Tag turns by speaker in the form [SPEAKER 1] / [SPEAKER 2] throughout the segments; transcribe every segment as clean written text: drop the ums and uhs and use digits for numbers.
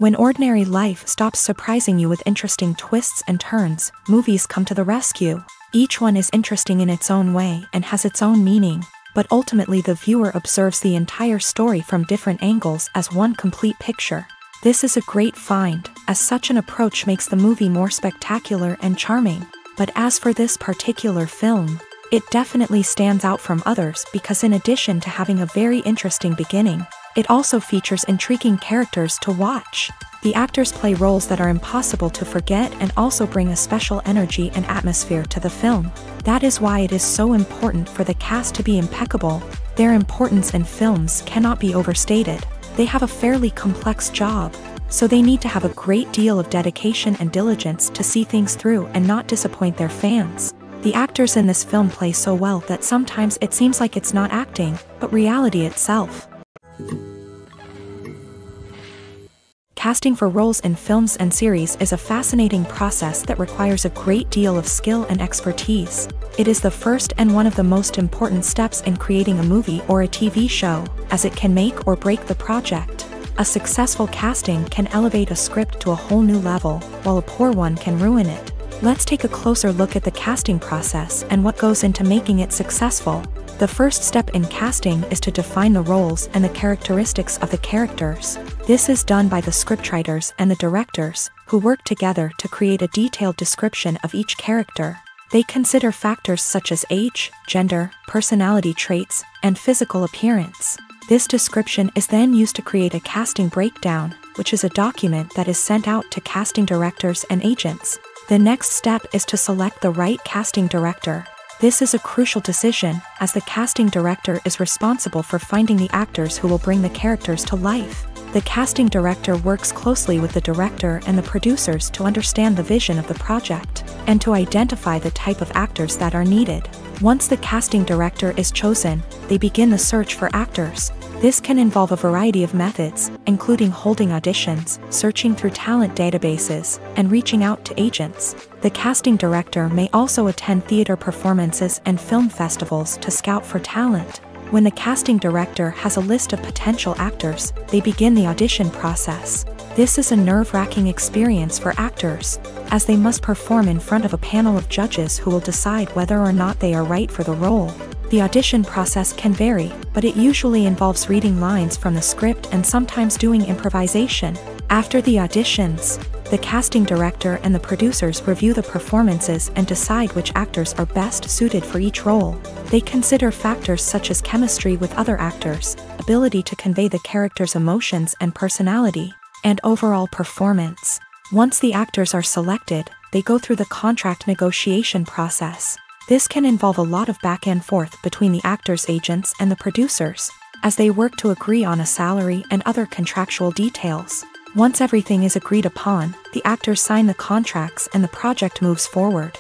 [SPEAKER 1] When ordinary life stops surprising you with interesting twists and turns, movies come to the rescue. Each one is interesting in its own way and has its own meaning, but ultimately the viewer observes the entire story from different angles as one complete picture. This is a great find, as such an approach makes the movie more spectacular and charming. But as for this particular film, it definitely stands out from others because in addition to having a very interesting beginning, it also features intriguing characters to watch. The actors play roles that are impossible to forget and also bring a special energy and atmosphere to the film. That is why it is so important for the cast to be impeccable. Their importance in films cannot be overstated. They have a fairly complex job, so they need to have a great deal of dedication and diligence to see things through and not disappoint their fans. The actors in this film play so well that sometimes it seems like it's not acting, but reality itself. Casting for roles in films and series is a fascinating process that requires a great deal of skill and expertise. It is the first and one of the most important steps in creating a movie or a TV show, as it can make or break the project. A successful casting can elevate a script to a whole new level, while a poor one can ruin it. Let's take a closer look at the casting process and what goes into making it successful. The first step in casting is to define the roles and the characteristics of the characters. This is done by the scriptwriters and the directors, who work together to create a detailed description of each character. They consider factors such as age, gender, personality traits, and physical appearance. This description is then used to create a casting breakdown, which is a document that is sent out to casting directors and agents. The next step is to select the right casting director. This is a crucial decision, as the casting director is responsible for finding the actors who will bring the characters to life. The casting director works closely with the director and the producers to understand the vision of the project, and to identify the type of actors that are needed. Once the casting director is chosen, they begin the search for actors. This can involve a variety of methods, including holding auditions, searching through talent databases, and reaching out to agents. The casting director may also attend theater performances and film festivals to scout for talent. When the casting director has a list of potential actors, they begin the audition process. This is a nerve-wracking experience for actors, as they must perform in front of a panel of judges who will decide whether or not they are right for the role. The audition process can vary, but it usually involves reading lines from the script and sometimes doing improvisation. After the auditions, the casting director and the producers review the performances and decide which actors are best suited for each role. They consider factors such as chemistry with other actors, ability to convey the character's emotions and personality, and overall performance. Once the actors are selected, they go through the contract negotiation process. This can involve a lot of back and forth between the actors' agents and the producers, as they work to agree on a salary and other contractual details. Once everything is agreed upon, the actors sign the contracts and the project moves forward.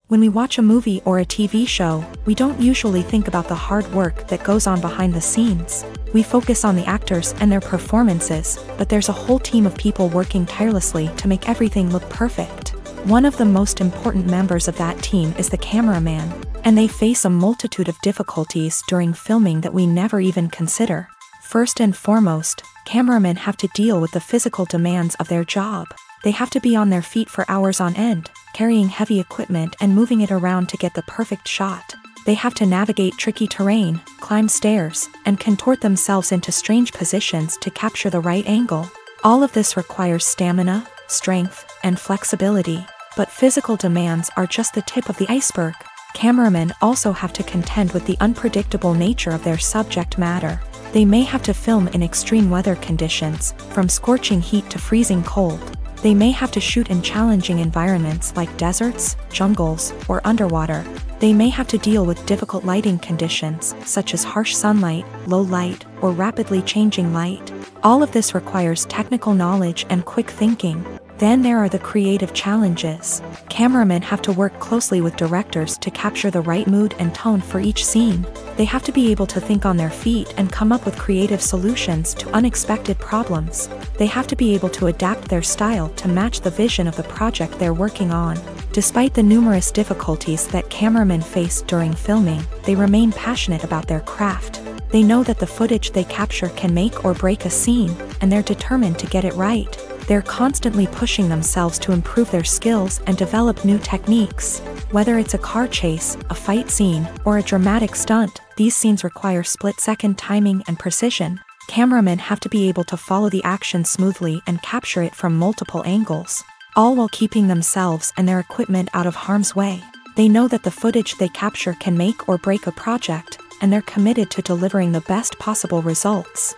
[SPEAKER 1] When we watch a movie or a TV show, we don't usually think about the hard work that goes on behind the scenes. We focus on the actors and their performances, but there's a whole team of people working tirelessly to make everything look perfect. One of the most important members of that team is the cameraman, and they face a multitude of difficulties during filming that we never even consider. First and foremost, cameramen have to deal with the physical demands of their job. They have to be on their feet for hours on end, carrying heavy equipment and moving it around to get the perfect shot. They have to navigate tricky terrain, climb stairs, and contort themselves into strange positions to capture the right angle. All of this requires stamina, strength, and flexibility. But physical demands are just the tip of the iceberg. Cameramen also have to contend with the unpredictable nature of their subject matter. They may have to film in extreme weather conditions, from scorching heat to freezing cold. They may have to shoot in challenging environments like deserts, jungles, or underwater. They may have to deal with difficult lighting conditions, such as harsh sunlight, low light, or rapidly changing light. All of this requires technical knowledge and quick thinking. Then there are the creative challenges. Cameramen have to work closely with directors to capture the right mood and tone for each scene. They have to be able to think on their feet and come up with creative solutions to unexpected problems. They have to be able to adapt their style to match the vision of the project they're working on. Despite the numerous difficulties that cameramen face during filming, they remain passionate about their craft. They know that the footage they capture can make or break a scene, and they're determined to get it right. They're constantly pushing themselves to improve their skills and develop new techniques. Whether it's a car chase, a fight scene, or a dramatic stunt, these scenes require split-second timing and precision. Cameramen have to be able to follow the action smoothly and capture it from multiple angles, all while keeping themselves and their equipment out of harm's way. They know that the footage they capture can make or break a project, and they're committed to delivering the best possible results.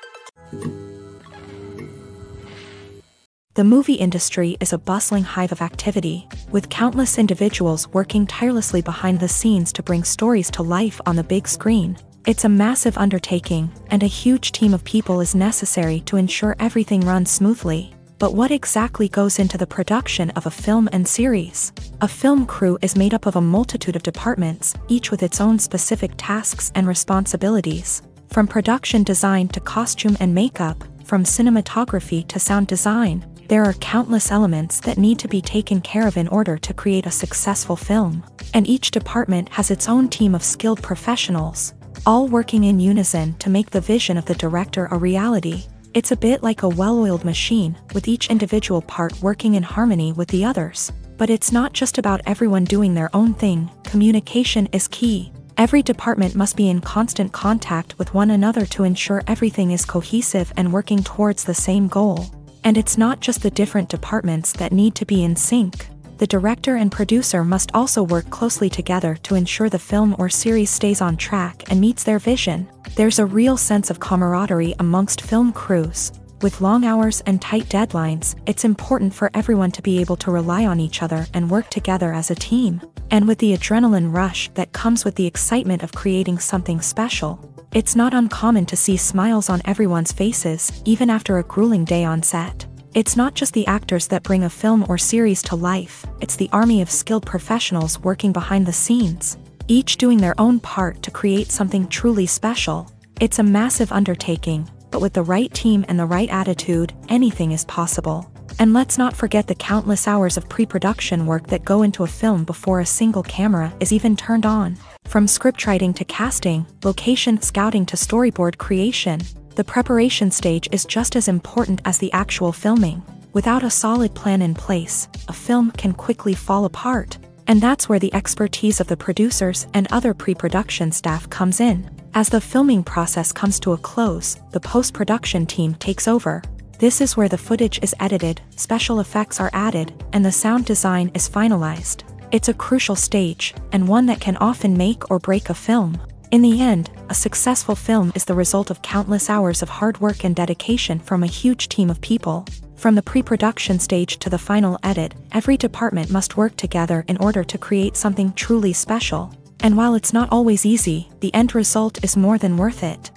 [SPEAKER 1] The movie industry is a bustling hive of activity, with countless individuals working tirelessly behind the scenes to bring stories to life on the big screen. It's a massive undertaking, and a huge team of people is necessary to ensure everything runs smoothly. But what exactly goes into the production of a film and series? A film crew is made up of a multitude of departments, each with its own specific tasks and responsibilities. From production design to costume and makeup, from cinematography to sound design, there are countless elements that need to be taken care of in order to create a successful film. And each department has its own team of skilled professionals, all working in unison to make the vision of the director a reality. It's a bit like a well-oiled machine, with each individual part working in harmony with the others. But it's not just about everyone doing their own thing. Communication is key. Every department must be in constant contact with one another to ensure everything is cohesive and working towards the same goal. And it's not just the different departments that need to be in sync. The director and producer must also work closely together to ensure the film or series stays on track and meets their vision. There's a real sense of camaraderie amongst film crews. With long hours and tight deadlines, it's important for everyone to be able to rely on each other and work together as a team. And with the adrenaline rush that comes with the excitement of creating something special, it's not uncommon to see smiles on everyone's faces, even after a grueling day on set. It's not just the actors that bring a film or series to life, it's the army of skilled professionals working behind the scenes, each doing their own part to create something truly special. It's a massive undertaking, but with the right team and the right attitude, anything is possible. And let's not forget the countless hours of pre-production work that go into a film before a single camera is even turned on. From scriptwriting to casting, location scouting to storyboard creation, the preparation stage is just as important as the actual filming. Without a solid plan in place, a film can quickly fall apart. And that's where the expertise of the producers and other pre-production staff comes in. As the filming process comes to a close, the post-production team takes over. This is where the footage is edited, special effects are added, and the sound design is finalized. It's a crucial stage, and one that can often make or break a film. In the end, a successful film is the result of countless hours of hard work and dedication from a huge team of people. From the pre-production stage to the final edit, every department must work together in order to create something truly special. And while it's not always easy, the end result is more than worth it.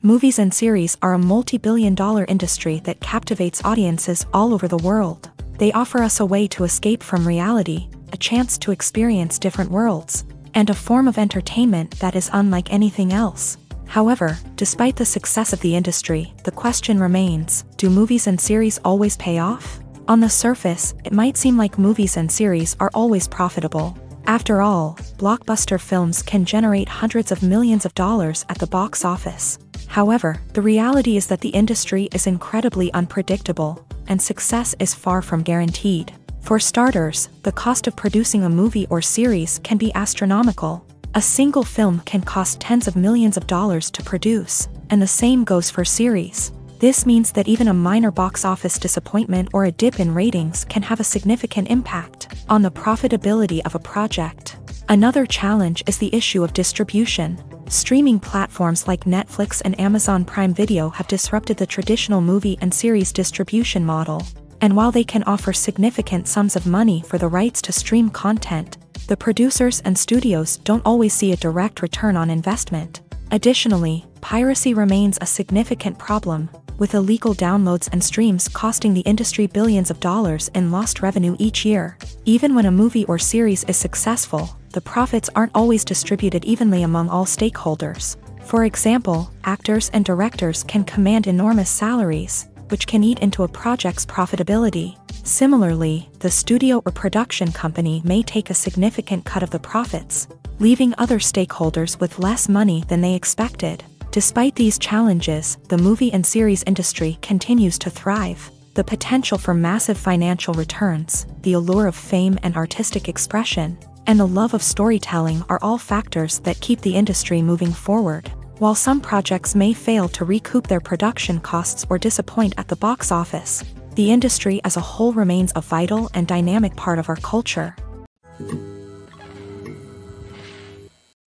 [SPEAKER 1] Movies and series are a multi-billion-dollar industry that captivates audiences all over the world. They offer us a way to escape from reality, a chance to experience different worlds, and a form of entertainment that is unlike anything else. However, despite the success of the industry, the question remains, do movies and series always pay off? On the surface, it might seem like movies and series are always profitable. After all, blockbuster films can generate hundreds of millions of dollars at the box office. However, the reality is that the industry is incredibly unpredictable, and success is far from guaranteed. For starters, the cost of producing a movie or series can be astronomical. A single film can cost tens of millions of dollars to produce, and the same goes for series. This means that even a minor box office disappointment or a dip in ratings can have a significant impact on the profitability of a project. Another challenge is the issue of distribution. Streaming platforms like Netflix and Amazon Prime Video have disrupted the traditional movie and series distribution model. And while they can offer significant sums of money for the rights to stream content, the producers and studios don't always see a direct return on investment. Additionally, piracy remains a significant problem, with illegal downloads and streams costing the industry billions of dollars in lost revenue each year. Even when a movie or series is successful, the profits aren't always distributed evenly among all stakeholders. For example, actors and directors can command enormous salaries, which can eat into a project's profitability. Similarly, the studio or production company may take a significant cut of the profits, leaving other stakeholders with less money than they expected. Despite these challenges, the movie and series industry continues to thrive. The potential for massive financial returns, the allure of fame and artistic expression, and the love of storytelling are all factors that keep the industry moving forward. While some projects may fail to recoup their production costs or disappoint at the box office, the industry as a whole remains a vital and dynamic part of our culture.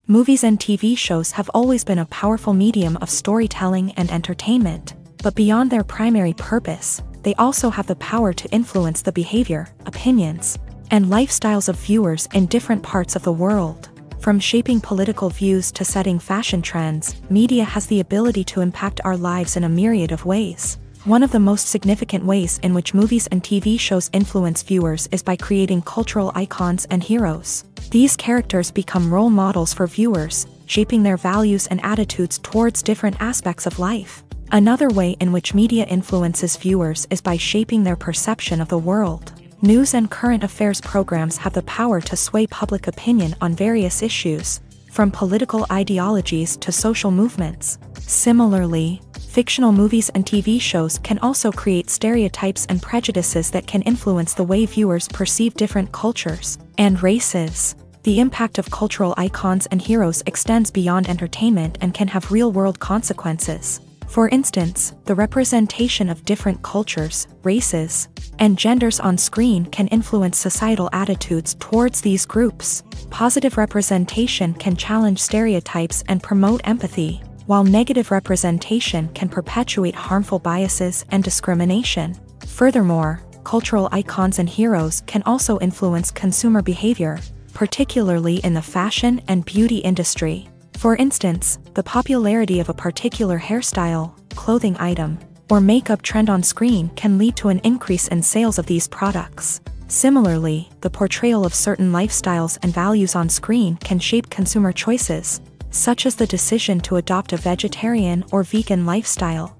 [SPEAKER 1] Movies and TV shows have always been a powerful medium of storytelling and entertainment, but beyond their primary purpose, they also have the power to influence the behavior, opinions, and lifestyles of viewers in different parts of the world. From shaping political views to setting fashion trends, media has the ability to impact our lives in a myriad of ways. One of the most significant ways in which movies and TV shows influence viewers is by creating cultural icons and heroes. These characters become role models for viewers, shaping their values and attitudes towards different aspects of life. Another way in which media influences viewers is by shaping their perception of the world. News and current affairs programs have the power to sway public opinion on various issues, from political ideologies to social movements. Similarly, fictional movies and TV shows can also create stereotypes and prejudices that can influence the way viewers perceive different cultures and races. The impact of cultural icons and heroes extends beyond entertainment and can have real-world consequences. For instance, the representation of different cultures, races, and genders on screen can influence societal attitudes towards these groups. Positive representation can challenge stereotypes and promote empathy, while negative representation can perpetuate harmful biases and discrimination. Furthermore, cultural icons and heroes can also influence consumer behavior, particularly in the fashion and beauty industry. For instance, the popularity of a particular hairstyle, clothing item, or makeup trend on screen can lead to an increase in sales of these products. Similarly, the portrayal of certain lifestyles and values on screen can shape consumer choices, such as the decision to adopt a vegetarian or vegan lifestyle.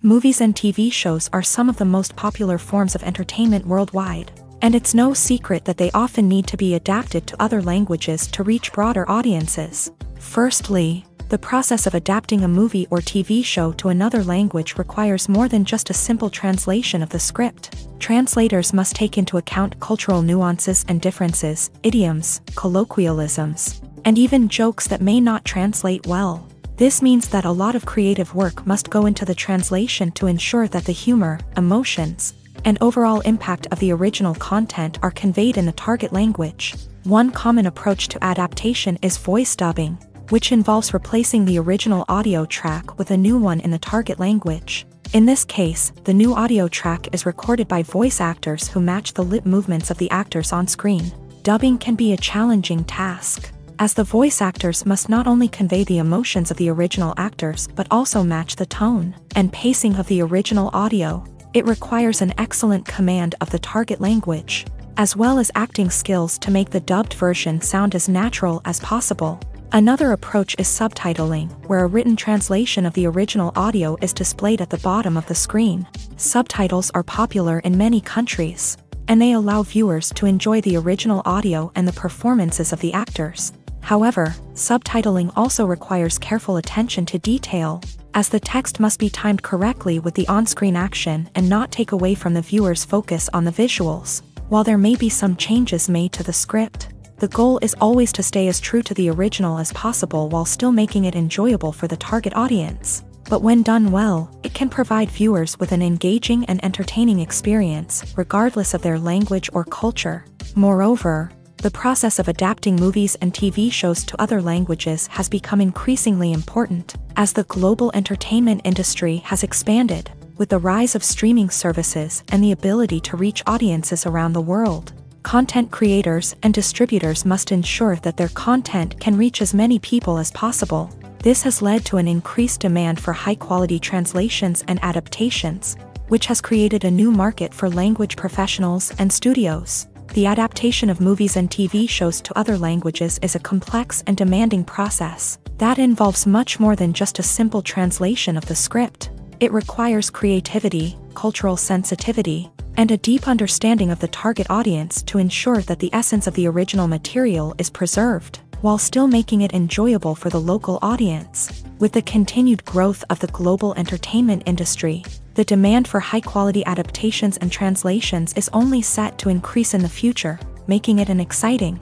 [SPEAKER 1] Movies and TV shows are some of the most popular forms of entertainment worldwide, and it's no secret that they often need to be adapted to other languages to reach broader audiences. Firstly, the process of adapting a movie or TV show to another language requires more than just a simple translation of the script. Translators must take into account cultural nuances and differences, idioms, colloquialisms, and even jokes that may not translate well. This means that a lot of creative work must go into the translation to ensure that the humor, emotions, and overall impact of the original content are conveyed in the target language. One common approach to adaptation is voice dubbing, which involves replacing the original audio track with a new one in the target language. In this case, the new audio track is recorded by voice actors who match the lip movements of the actors on screen. Dubbing can be a challenging task, as the voice actors must not only convey the emotions of the original actors but also match the tone and pacing of the original audio. It requires an excellent command of the target language, as well as acting skills to make the dubbed version sound as natural as possible. Another approach is subtitling, where a written translation of the original audio is displayed at the bottom of the screen. Subtitles are popular in many countries, and they allow viewers to enjoy the original audio and the performances of the actors. However, subtitling also requires careful attention to detail, as the text must be timed correctly with the on-screen action and not take away from the viewer's focus on the visuals. While there may be some changes made to the script, the goal is always to stay as true to the original as possible while still making it enjoyable for the target audience. But when done well, it can provide viewers with an engaging and entertaining experience, regardless of their language or culture. Moreover, the process of adapting movies and TV shows to other languages has become increasingly important, as the global entertainment industry has expanded, with the rise of streaming services and the ability to reach audiences around the world. Content creators and distributors must ensure that their content can reach as many people as possible. This has led to an increased demand for high-quality translations and adaptations, which has created a new market for language professionals and studios. The adaptation of movies and TV shows to other languages is a complex and demanding process that involves much more than just a simple translation of the script. It requires creativity, cultural sensitivity, and a deep understanding of the target audience to ensure that the essence of the original material is preserved, while still making it enjoyable for the local audience. With the continued growth of the global entertainment industry, the demand for high-quality adaptations and translations is only set to increase in the future, making it an exciting.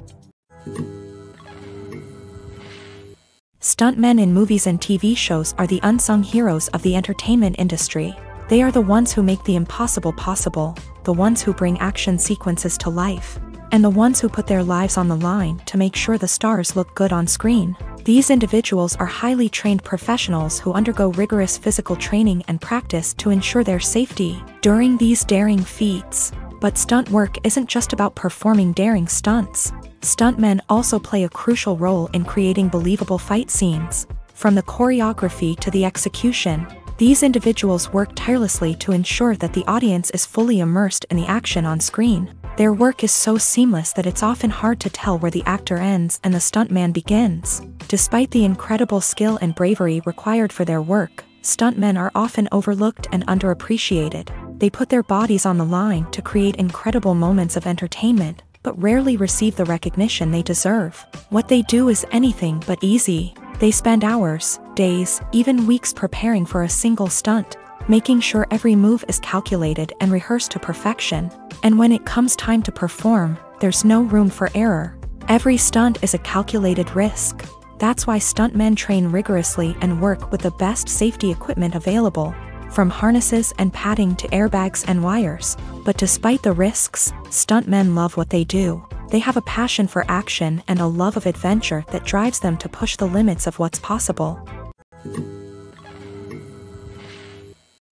[SPEAKER 1] Stuntmen in movies and TV shows are the unsung heroes of the entertainment industry. They are the ones who make the impossible possible, the ones who bring action sequences to life, and the ones who put their lives on the line to make sure the stars look good on screen. These individuals are highly trained professionals who undergo rigorous physical training and practice to ensure their safety during these daring feats. But stunt work isn't just about performing daring stunts. Stuntmen also play a crucial role in creating believable fight scenes. From the choreography to the execution, these individuals work tirelessly to ensure that the audience is fully immersed in the action on screen. Their work is so seamless that it's often hard to tell where the actor ends and the stuntman begins. Despite the incredible skill and bravery required for their work, stuntmen are often overlooked and underappreciated. They put their bodies on the line to create incredible moments of entertainment, but rarely receive the recognition they deserve. What they do is anything but easy. They spend hours, days, even weeks preparing for a single stunt, making sure every move is calculated and rehearsed to perfection. And when it comes time to perform, there's no room for error. Every stunt is a calculated risk. That's why stuntmen train rigorously and work with the best safety equipment available, from harnesses and padding to airbags and wires. But despite the risks, stuntmen love what they do. They have a passion for action and a love of adventure that drives them to push the limits of what's possible.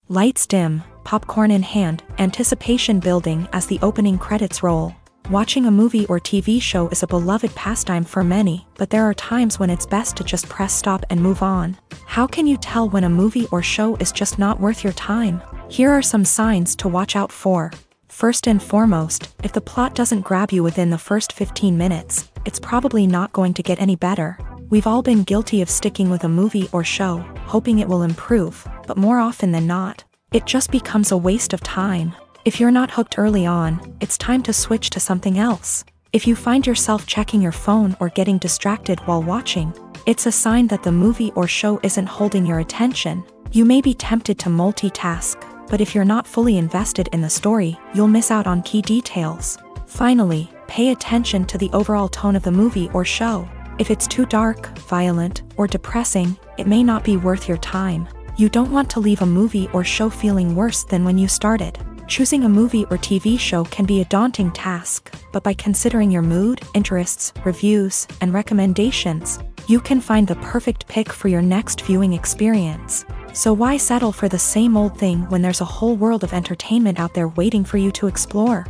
[SPEAKER 1] Lights dim, popcorn in hand, anticipation building as the opening credits roll. Watching a movie or TV show is a beloved pastime for many, but there are times when it's best to just press stop and move on. How can you tell when a movie or show is just not worth your time? Here are some signs to watch out for. First and foremost, if the plot doesn't grab you within the first 15 minutes, it's probably not going to get any better. We've all been guilty of sticking with a movie or show, hoping it will improve, but more often than not, it just becomes a waste of time. If you're not hooked early on, it's time to switch to something else. If you find yourself checking your phone or getting distracted while watching, it's a sign that the movie or show isn't holding your attention. You may be tempted to multitask, but if you're not fully invested in the story, you'll miss out on key details. Finally, pay attention to the overall tone of the movie or show. If it's too dark, violent, or depressing, it may not be worth your time. You don't want to leave a movie or show feeling worse than when you started. Choosing a movie or TV show can be a daunting task, but by considering your mood, interests, reviews, and recommendations, you can find the perfect pick for your next viewing experience. So why settle for the same old thing when there's a whole world of entertainment out there waiting for you to explore?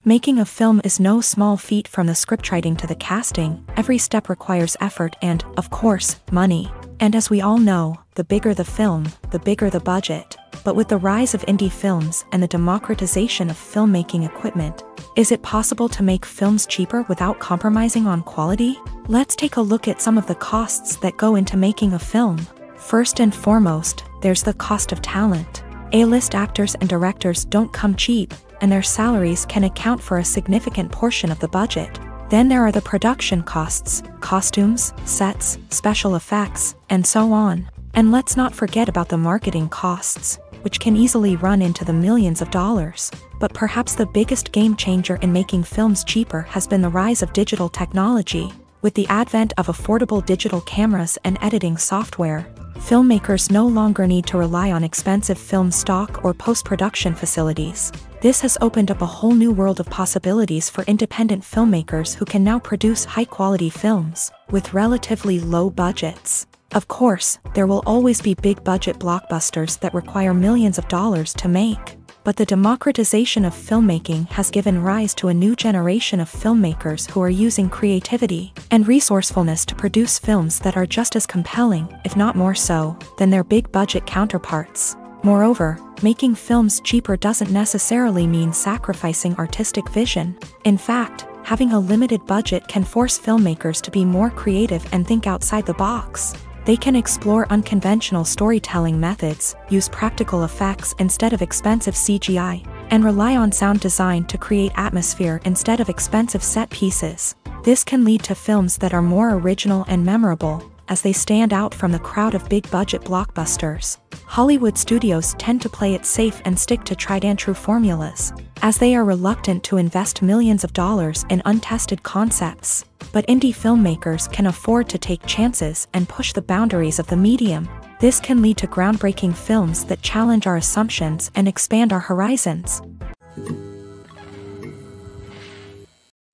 [SPEAKER 1] Making a film is no small feat. From the scriptwriting to the casting, every step requires effort and, of course, money. And as we all know, the bigger the film, the bigger the budget. But with the rise of indie films and the democratization of filmmaking equipment, is it possible to make films cheaper without compromising on quality? Let's take a look at some of the costs that go into making a film. First and foremost, there's the cost of talent. A-list actors and directors don't come cheap, and their salaries can account for a significant portion of the budget. Then there are the production costs, costumes, sets, special effects, and so on. And let's not forget about the marketing costs, which can easily run into the millions of dollars. But perhaps the biggest game changer in making films cheaper has been the rise of digital technology. With the advent of affordable digital cameras and editing software, filmmakers no longer need to rely on expensive film stock or post-production facilities. This has opened up a whole new world of possibilities for independent filmmakers who can now produce high-quality films with relatively low budgets. Of course, there will always be big-budget blockbusters that require millions of dollars to make. But the democratization of filmmaking has given rise to a new generation of filmmakers who are using creativity and resourcefulness to produce films that are just as compelling, if not more so, than their big-budget counterparts. Moreover, making films cheaper doesn't necessarily mean sacrificing artistic vision. In fact, having a limited budget can force filmmakers to be more creative and think outside the box. They can explore unconventional storytelling methods, use practical effects instead of expensive CGI, and rely on sound design to create atmosphere instead of expensive set pieces. This can lead to films that are more original and memorable, as they stand out from the crowd of big-budget blockbusters. Hollywood studios tend to play it safe and stick to tried-and-true formulas, as they are reluctant to invest millions of dollars in untested concepts. But indie filmmakers can afford to take chances and push the boundaries of the medium. This can lead to groundbreaking films that challenge our assumptions and expand our horizons.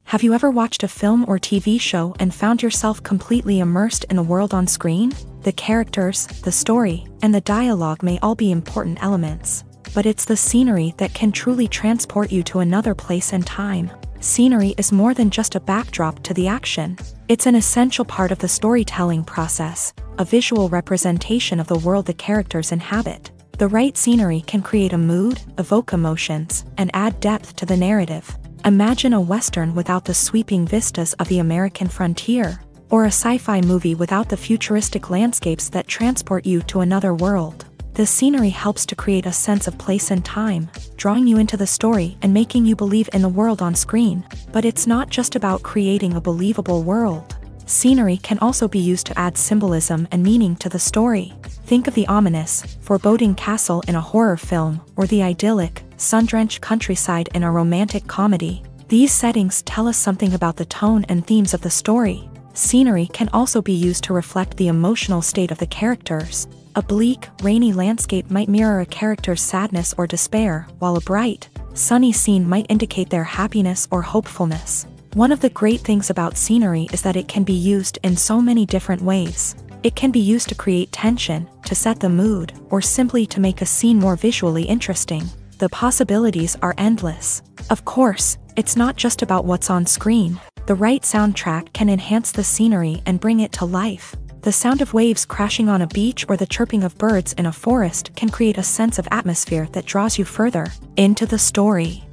[SPEAKER 1] Have you ever watched a film or TV show and found yourself completely immersed in the world on screen? The characters, the story, and the dialogue may all be important elements, but it's the scenery that can truly transport you to another place and time. Scenery is more than just a backdrop to the action. It's an essential part of the storytelling process, a visual representation of the world the characters inhabit. The right scenery can create a mood, evoke emotions, and add depth to the narrative. Imagine a Western without the sweeping vistas of the American frontier, or a sci-fi movie without the futuristic landscapes that transport you to another world. The scenery helps to create a sense of place and time, drawing you into the story and making you believe in the world on screen. But it's not just about creating a believable world. Scenery can also be used to add symbolism and meaning to the story. Think of the ominous, foreboding castle in a horror film, or the idyllic, sun-drenched countryside in a romantic comedy. These settings tell us something about the tone and themes of the story. Scenery can also be used to reflect the emotional state of the characters. A bleak, rainy landscape might mirror a character's sadness or despair, while a bright, sunny scene might indicate their happiness or hopefulness. One of the great things about scenery is that it can be used in so many different ways. It can be used to create tension, to set the mood, or simply to make a scene more visually interesting. The possibilities are endless. Of course, it's not just about what's on screen. The right soundtrack can enhance the scenery and bring it to life. The sound of waves crashing on a beach or the chirping of birds in a forest can create a sense of atmosphere that draws you further into the story.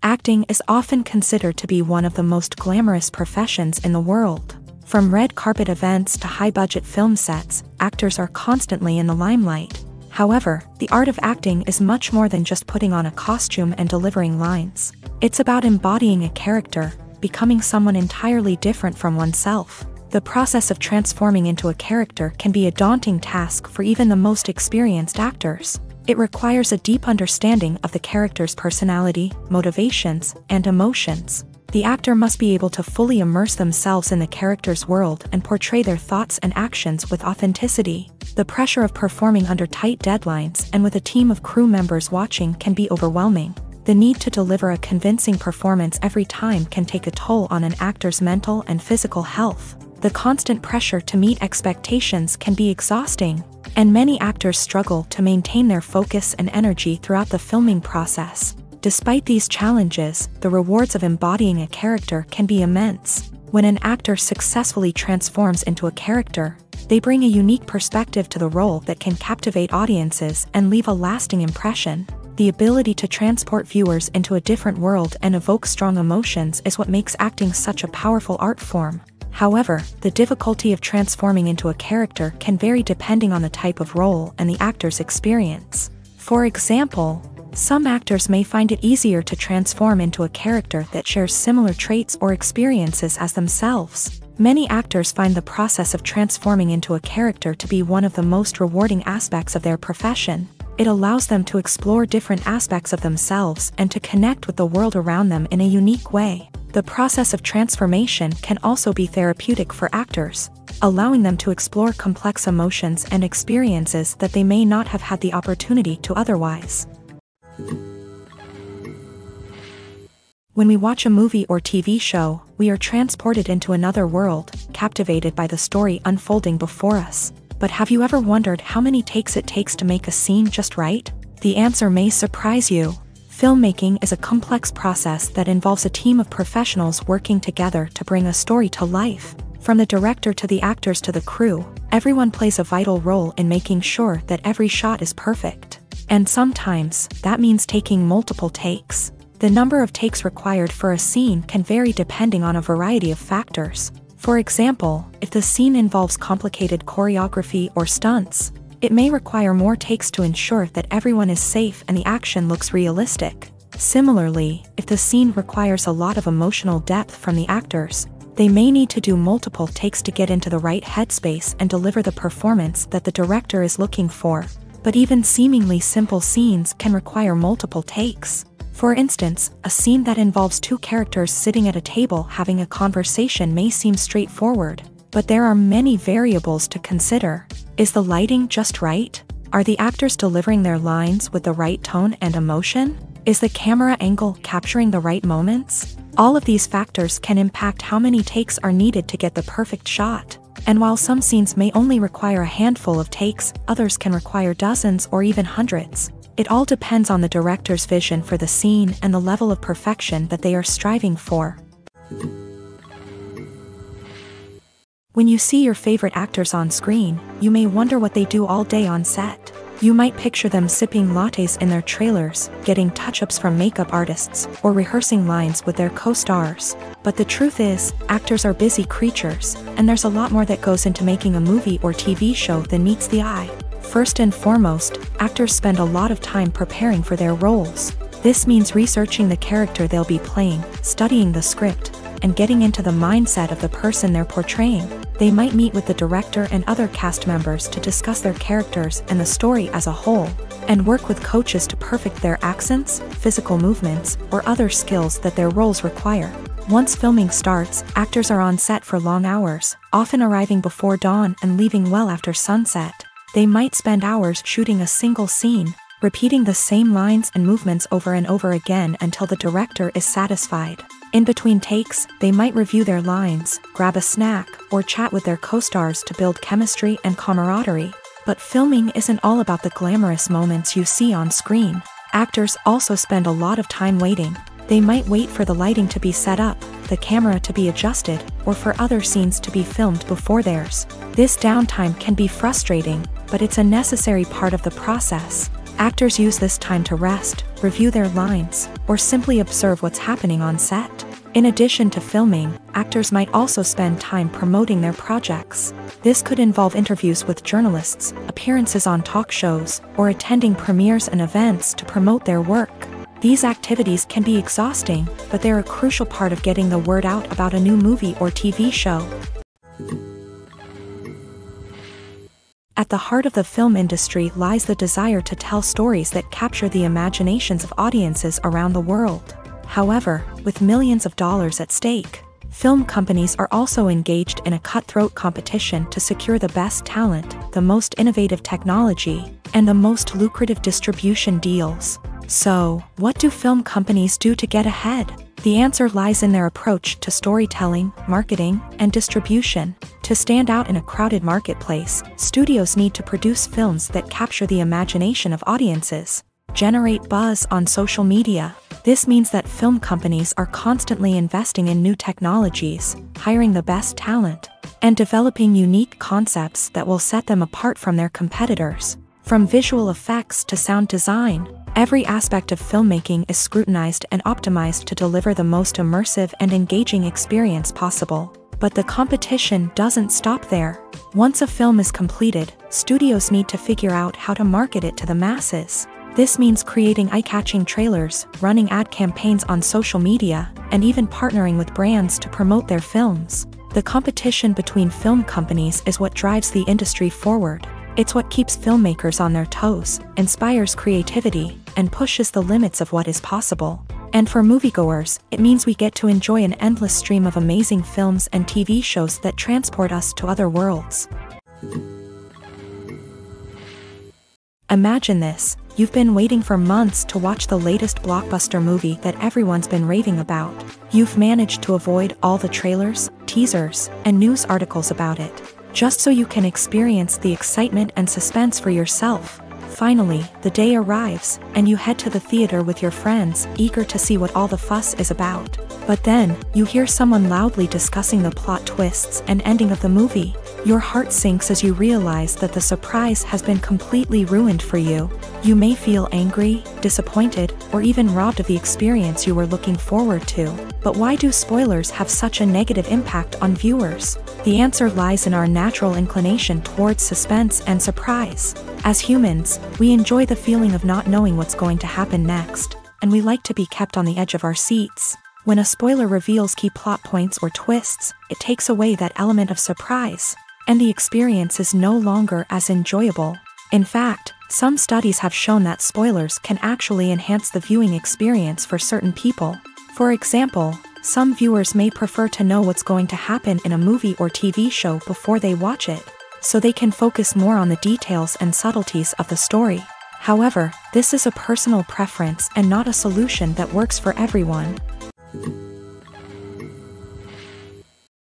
[SPEAKER 1] Acting is often considered to be one of the most glamorous professions in the world. From red carpet events to high-budget film sets, actors are constantly in the limelight. However, the art of acting is much more than just putting on a costume and delivering lines. It's about embodying a character, becoming someone entirely different from oneself. The process of transforming into a character can be a daunting task for even the most experienced actors. It requires a deep understanding of the character's personality, motivations, and emotions. The actor must be able to fully immerse themselves in the character's world and portray their thoughts and actions with authenticity. The pressure of performing under tight deadlines and with a team of crew members watching can be overwhelming. The need to deliver a convincing performance every time can take a toll on an actor's mental and physical health. The constant pressure to meet expectations can be exhausting, and many actors struggle to maintain their focus and energy throughout the filming process. Despite these challenges, the rewards of embodying a character can be immense. When an actor successfully transforms into a character, they bring a unique perspective to the role that can captivate audiences and leave a lasting impression. The ability to transport viewers into a different world and evoke strong emotions is what makes acting such a powerful art form. However, the difficulty of transforming into a character can vary depending on the type of role and the actor's experience. For example, some actors may find it easier to transform into a character that shares similar traits or experiences as themselves. Many actors find the process of transforming into a character to be one of the most rewarding aspects of their profession. It allows them to explore different aspects of themselves and to connect with the world around them in a unique way. The process of transformation can also be therapeutic for actors, allowing them to explore complex emotions and experiences that they may not have had the opportunity to otherwise. When we watch a movie or TV show, we are transported into another world, captivated by the story unfolding before us. But have you ever wondered how many takes it takes to make a scene just right? The answer may surprise you. Filmmaking is a complex process that involves a team of professionals working together to bring a story to life. From the director to the actors to the crew, everyone plays a vital role in making sure that every shot is perfect. And sometimes, that means taking multiple takes. The number of takes required for a scene can vary depending on a variety of factors. For example, if the scene involves complicated choreography or stunts, it may require more takes to ensure that everyone is safe and the action looks realistic. Similarly, if the scene requires a lot of emotional depth from the actors, they may need to do multiple takes to get into the right headspace and deliver the performance that the director is looking for. But even seemingly simple scenes can require multiple takes. For instance, a scene that involves two characters sitting at a table having a conversation may seem straightforward, but there are many variables to consider. Is the lighting just right? Are the actors delivering their lines with the right tone and emotion? Is the camera angle capturing the right moments? All of these factors can impact how many takes are needed to get the perfect shot. And while some scenes may only require a handful of takes, others can require dozens or even hundreds. It all depends on the director's vision for the scene and the level of perfection that they are striving for. When you see your favorite actors on screen, you may wonder what they do all day on set. You might picture them sipping lattes in their trailers, getting touch-ups from makeup artists, or rehearsing lines with their co-stars. But the truth is, actors are busy creatures, and there's a lot more that goes into making a movie or TV show than meets the eye. First and foremost, actors spend a lot of time preparing for their roles. This means researching the character they'll be playing, studying the script, and getting into the mindset of the person they're portraying. They might meet with the director and other cast members to discuss their characters and the story as a whole, and work with coaches to perfect their accents, physical movements, or other skills that their roles require. Once filming starts, actors are on set for long hours, often arriving before dawn and leaving well after sunset. They might spend hours shooting a single scene, repeating the same lines and movements over and over again until the director is satisfied. In between takes, they might review their lines, grab a snack, or chat with their co-stars to build chemistry and camaraderie. But filming isn't all about the glamorous moments you see on screen. Actors also spend a lot of time waiting. They might wait for the lighting to be set up, the camera to be adjusted, or for other scenes to be filmed before theirs. This downtime can be frustrating, but it's a necessary part of the process. Actors use this time to rest, review their lines, or simply observe what's happening on set. In addition to filming, actors might also spend time promoting their projects. This could involve interviews with journalists, appearances on talk shows, or attending premieres and events to promote their work. These activities can be exhausting, but they're a crucial part of getting the word out about a new movie or TV show. At the heart of the film industry lies the desire to tell stories that capture the imaginations of audiences around the world. However, with millions of dollars at stake, film companies are also engaged in a cutthroat competition to secure the best talent, the most innovative technology, and the most lucrative distribution deals. So, what do film companies do to get ahead? The answer lies in their approach to storytelling, marketing, and distribution. To stand out in a crowded marketplace, studios need to produce films that capture the imagination of audiences, generate buzz on social media. This means that film companies are constantly investing in new technologies, hiring the best talent, and developing unique concepts that will set them apart from their competitors. From visual effects to sound design, every aspect of filmmaking is scrutinized and optimized to deliver the most immersive and engaging experience possible. But the competition doesn't stop there. Once a film is completed, studios need to figure out how to market it to the masses. This means creating eye-catching trailers, running ad campaigns on social media, and even partnering with brands to promote their films. The competition between film companies is what drives the industry forward. It's what keeps filmmakers on their toes, inspires creativity, and pushes the limits of what is possible. And for moviegoers, it means we get to enjoy an endless stream of amazing films and TV shows that transport us to other worlds. Imagine this: you've been waiting for months to watch the latest blockbuster movie that everyone's been raving about. You've managed to avoid all the trailers, teasers, and news articles about it, just so you can experience the excitement and suspense for yourself. Finally, the day arrives, and you head to the theater with your friends, eager to see what all the fuss is about. But then, you hear someone loudly discussing the plot twists and ending of the movie. Your heart sinks as you realize that the surprise has been completely ruined for you. You may feel angry, disappointed, or even robbed of the experience you were looking forward to. But why do spoilers have such a negative impact on viewers? The answer lies in our natural inclination towards suspense and surprise. As humans, we enjoy the feeling of not knowing what's going to happen next, and we like to be kept on the edge of our seats. When a spoiler reveals key plot points or twists, it takes away that element of surprise, and the experience is no longer as enjoyable. In fact, some studies have shown that spoilers can actually enhance the viewing experience for certain people. For example, some viewers may prefer to know what's going to happen in a movie or TV show before they watch it, so they can focus more on the details and subtleties of the story. However, this is a personal preference and not a solution that works for everyone.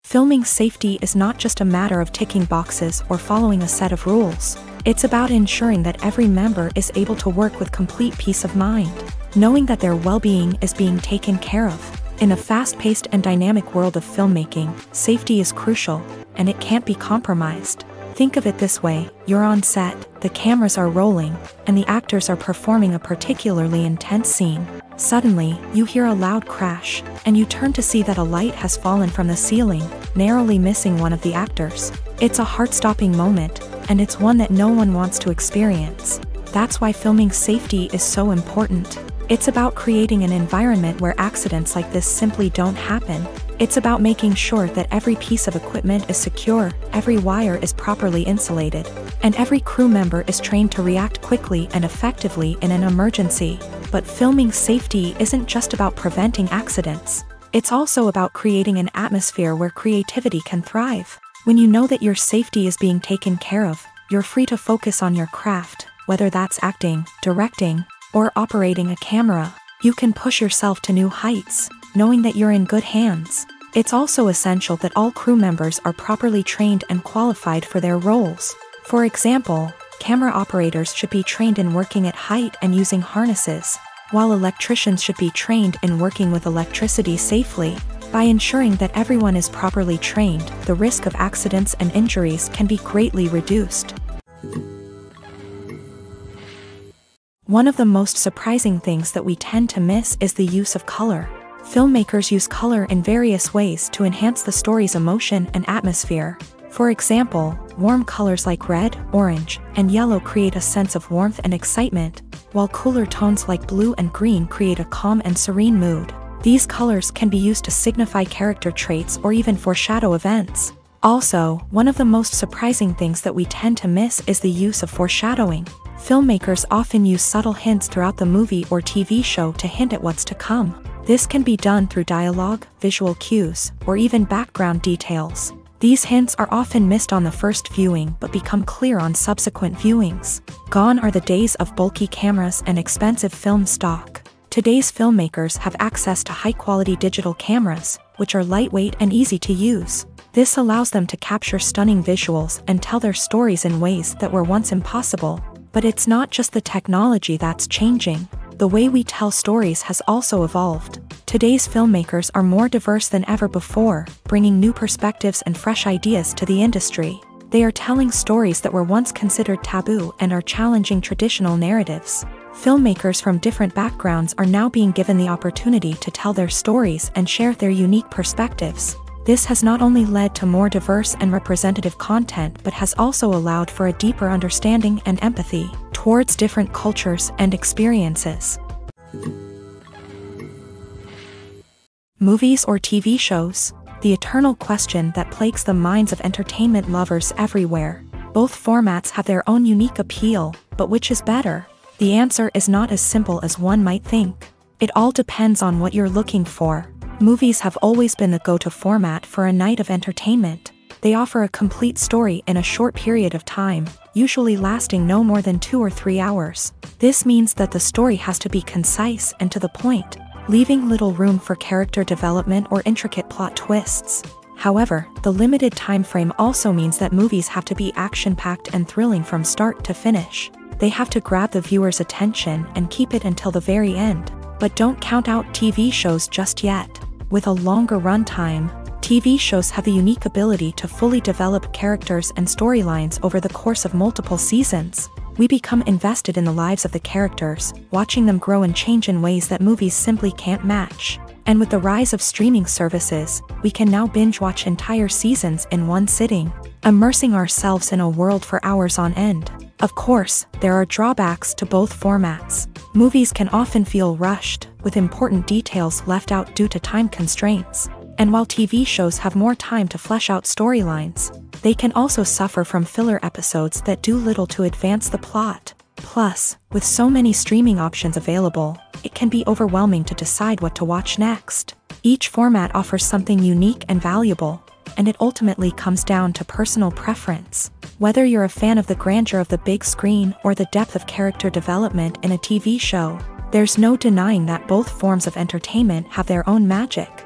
[SPEAKER 1] Filming safety is not just a matter of ticking boxes or following a set of rules. It's about ensuring that every member is able to work with complete peace of mind, knowing that their well-being is being taken care of. In a fast-paced and dynamic world of filmmaking, safety is crucial, and it can't be compromised. Think of it this way: you're on set, the cameras are rolling, and the actors are performing a particularly intense scene. Suddenly, you hear a loud crash, and you turn to see that a light has fallen from the ceiling, narrowly missing one of the actors. It's a heart-stopping moment, and it's one that no one wants to experience. That's why filming safety is so important. It's about creating an environment where accidents like this simply don't happen. It's about making sure that every piece of equipment is secure, every wire is properly insulated, and every crew member is trained to react quickly and effectively in an emergency. But filming safety isn't just about preventing accidents. It's also about creating an atmosphere where creativity can thrive. When you know that your safety is being taken care of, you're free to focus on your craft, whether that's acting, directing, or operating a camera. You can push yourself to new heights, knowing that you're in good hands. It's also essential that all crew members are properly trained and qualified for their roles. For example, camera operators should be trained in working at height and using harnesses, while electricians should be trained in working with electricity safely. By ensuring that everyone is properly trained, the risk of accidents and injuries can be greatly reduced. One of the most surprising things that we tend to miss is the use of color. Filmmakers use color in various ways to enhance the story's emotion and atmosphere. For example, warm colors like red, orange, and yellow create a sense of warmth and excitement, while cooler tones like blue and green create a calm and serene mood. These colors can be used to signify character traits or even foreshadow events. Also, one of the most surprising things that we tend to miss is the use of foreshadowing. Filmmakers often use subtle hints throughout the movie or TV show to hint at what's to come. This can be done through dialogue, visual cues, or even background details. These hints are often missed on the first viewing but become clear on subsequent viewings. Gone are the days of bulky cameras and expensive film stock. Today's filmmakers have access to high-quality digital cameras, which are lightweight and easy to use. This allows them to capture stunning visuals and tell their stories in ways that were once impossible. But it's not just the technology that's changing. The way we tell stories has also evolved. Today's filmmakers are more diverse than ever before, bringing new perspectives and fresh ideas to the industry. They are telling stories that were once considered taboo and are challenging traditional narratives. Filmmakers from different backgrounds are now being given the opportunity to tell their stories and share their unique perspectives. This has not only led to more diverse and representative content but has also allowed for a deeper understanding and empathy towards different cultures and experiences. Movies or TV shows? The eternal question that plagues the minds of entertainment lovers everywhere. Both formats have their own unique appeal, but which is better? The answer is not as simple as one might think. It all depends on what you're looking for. Movies have always been the go-to format for a night of entertainment. They offer a complete story in a short period of time, usually lasting no more than 2 or 3 hours. This means that the story has to be concise and to the point, leaving little room for character development or intricate plot twists. However, the limited time frame also means that movies have to be action-packed and thrilling from start to finish. They have to grab the viewer's attention and keep it until the very end. But don't count out TV shows just yet. With a longer runtime, TV shows have the unique ability to fully develop characters and storylines over the course of multiple seasons. We become invested in the lives of the characters, watching them grow and change in ways that movies simply can't match. And with the rise of streaming services, we can now binge-watch entire seasons in one sitting, immersing ourselves in a world for hours on end. Of course, there are drawbacks to both formats. Movies can often feel rushed, with important details left out due to time constraints. And while TV shows have more time to flesh out storylines, they can also suffer from filler episodes that do little to advance the plot. Plus, with so many streaming options available, it can be overwhelming to decide what to watch next. Each format offers something unique and valuable, and it ultimately comes down to personal preference. Whether you're a fan of the grandeur of the big screen or the depth of character development in a TV show, there's no denying that both forms of entertainment have their own magic.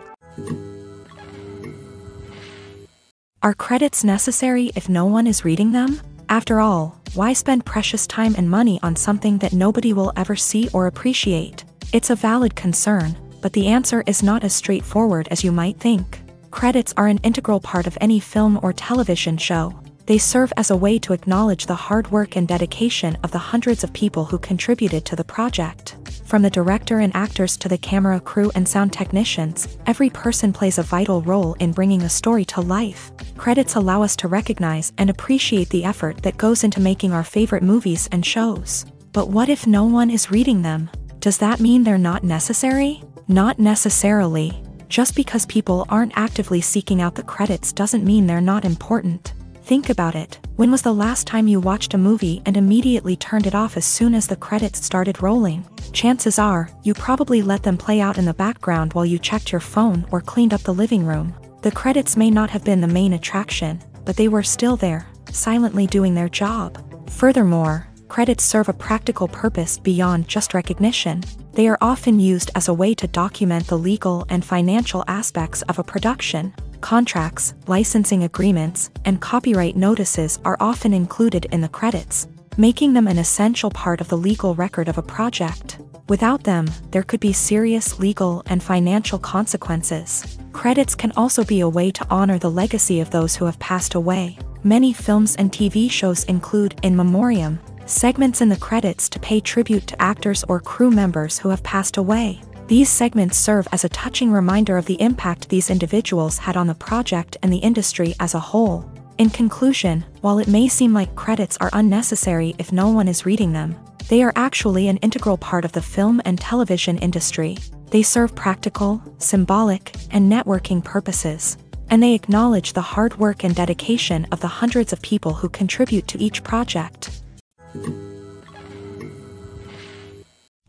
[SPEAKER 1] Are credits necessary if no one is reading them? After all, why spend precious time and money on something that nobody will ever see or appreciate? It's a valid concern, but the answer is not as straightforward as you might think. Credits are an integral part of any film or television show. They serve as a way to acknowledge the hard work and dedication of the hundreds of people who contributed to the project. From the director and actors to the camera crew and sound technicians, every person plays a vital role in bringing a story to life. Credits allow us to recognize and appreciate the effort that goes into making our favorite movies and shows. But what if no one is reading them? Does that mean they're not necessary? Not necessarily. Just because people aren't actively seeking out the credits doesn't mean they're not important. Think about it. When was the last time you watched a movie and immediately turned it off as soon as the credits started rolling? Chances are, you probably let them play out in the background while you checked your phone or cleaned up the living room. The credits may not have been the main attraction, but they were still there, silently doing their job. Furthermore, credits serve a practical purpose beyond just recognition. They are often used as a way to document the legal and financial aspects of a production. Contracts, licensing agreements, and copyright notices are often included in the credits, making them an essential part of the legal record of a project. Without them, there could be serious legal and financial consequences. Credits can also be a way to honor the legacy of those who have passed away. Many films and TV shows include in memoriam segments in the credits to pay tribute to actors or crew members who have passed away. These segments serve as a touching reminder of the impact these individuals had on the project and the industry as a whole. In conclusion, while it may seem like credits are unnecessary if no one is reading them, they are actually an integral part of the film and television industry. They serve practical, symbolic, and networking purposes, and they acknowledge the hard work and dedication of the hundreds of people who contribute to each project.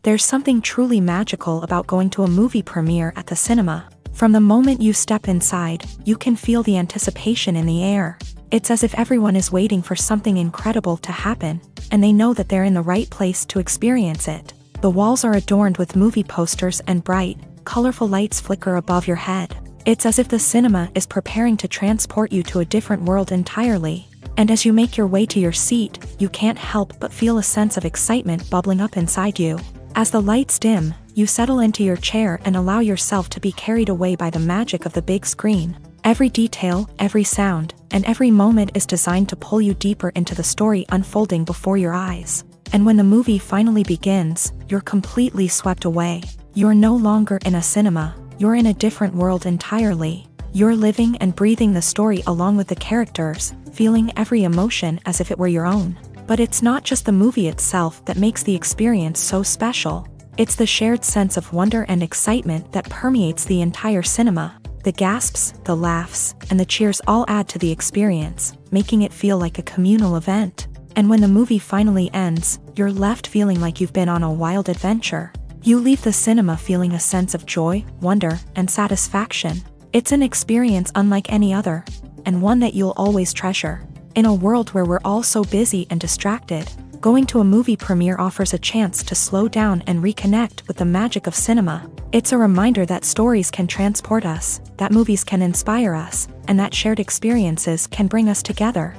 [SPEAKER 1] There's something truly magical about going to a movie premiere at the cinema. From the moment you step inside, you can feel the anticipation in the air. It's as if everyone is waiting for something incredible to happen, and they know that they're in the right place to experience it. The walls are adorned with movie posters and bright, colorful lights flicker above your head. It's as if the cinema is preparing to transport you to a different world entirely. And as you make your way to your seat, you can't help but feel a sense of excitement bubbling up inside you. As the lights dim, you settle into your chair and allow yourself to be carried away by the magic of the big screen. Every detail, every sound, and every moment is designed to pull you deeper into the story unfolding before your eyes. And when the movie finally begins, you're completely swept away. You're no longer in a cinema, you're in a different world entirely. You're living and breathing the story along with the characters, feeling every emotion as if it were your own. But it's not just the movie itself that makes the experience so special. It's the shared sense of wonder and excitement that permeates the entire cinema. The gasps, the laughs, and the cheers all add to the experience, making it feel like a communal event. And when the movie finally ends, you're left feeling like you've been on a wild adventure. You leave the cinema feeling a sense of joy, wonder, and satisfaction. It's an experience unlike any other, and one that you'll always treasure. In a world where we're all so busy and distracted, going to a movie premiere offers a chance to slow down and reconnect with the magic of cinema. It's a reminder that stories can transport us, that movies can inspire us, and that shared experiences can bring us together.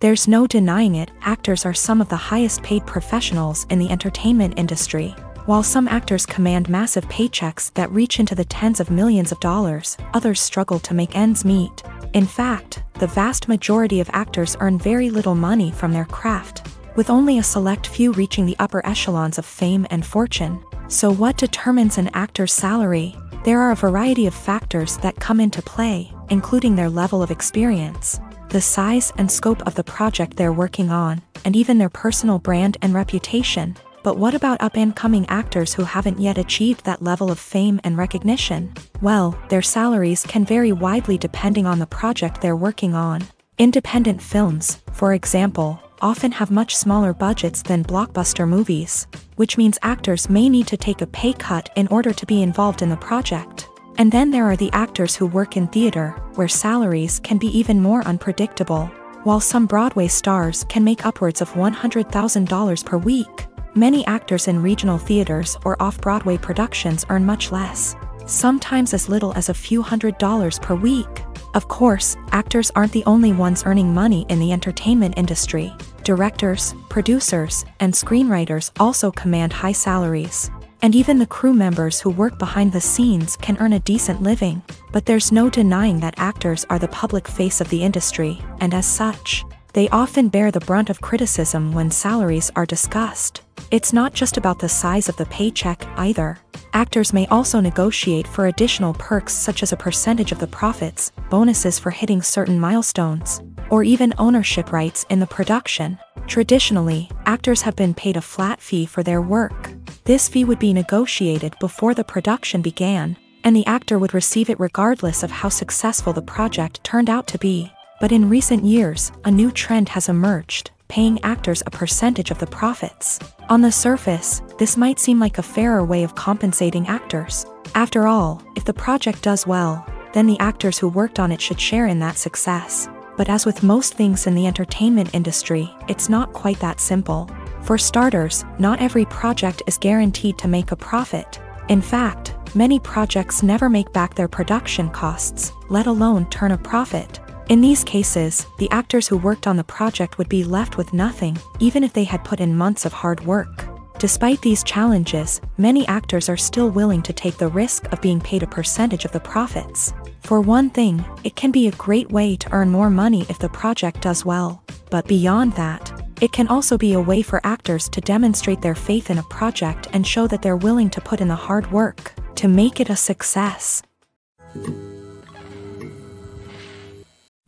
[SPEAKER 1] There's no denying it, actors are some of the highest paid professionals in the entertainment industry. While some actors command massive paychecks that reach into the tens of millions of dollars, others struggle to make ends meet. In fact, the vast majority of actors earn very little money from their craft, with only a select few reaching the upper echelons of fame and fortune. So what determines an actor's salary? There are a variety of factors that come into play, including their level of experience, the size and scope of the project they're working on, and even their personal brand and reputation. But what about up-and-coming actors who haven't yet achieved that level of fame and recognition? Well, their salaries can vary widely depending on the project they're working on. Independent films, for example, often have much smaller budgets than blockbuster movies, which means actors may need to take a pay cut in order to be involved in the project. And then there are the actors who work in theater, where salaries can be even more unpredictable. While some Broadway stars can make upwards of $100,000 per week, many actors in regional theaters or off-Broadway productions earn much less, sometimes as little as a few $100s per week. Of course, actors aren't the only ones earning money in the entertainment industry. Directors, producers, and screenwriters also command high salaries. And even the crew members who work behind the scenes can earn a decent living. But there's no denying that actors are the public face of the industry, and as such, they often bear the brunt of criticism when salaries are discussed. It's not just about the size of the paycheck, either. Actors may also negotiate for additional perks such as a percentage of the profits, bonuses for hitting certain milestones, or even ownership rights in the production. Traditionally, actors have been paid a flat fee for their work. This fee would be negotiated before the production began, and the actor would receive it regardless of how successful the project turned out to be. But in recent years, a new trend has emerged, paying actors a percentage of the profits. On the surface, this might seem like a fairer way of compensating actors. After all, if the project does well, then the actors who worked on it should share in that success. But as with most things in the entertainment industry, it's not quite that simple. For starters, not every project is guaranteed to make a profit. In fact, many projects never make back their production costs, let alone turn a profit. In these cases, the actors who worked on the project would be left with nothing, even if they had put in months of hard work. Despite these challenges, many actors are still willing to take the risk of being paid a percentage of the profits. For one thing, it can be a great way to earn more money if the project does well. But beyond that, it can also be a way for actors to demonstrate their faith in a project and show that they're willing to put in the hard work to make it a success.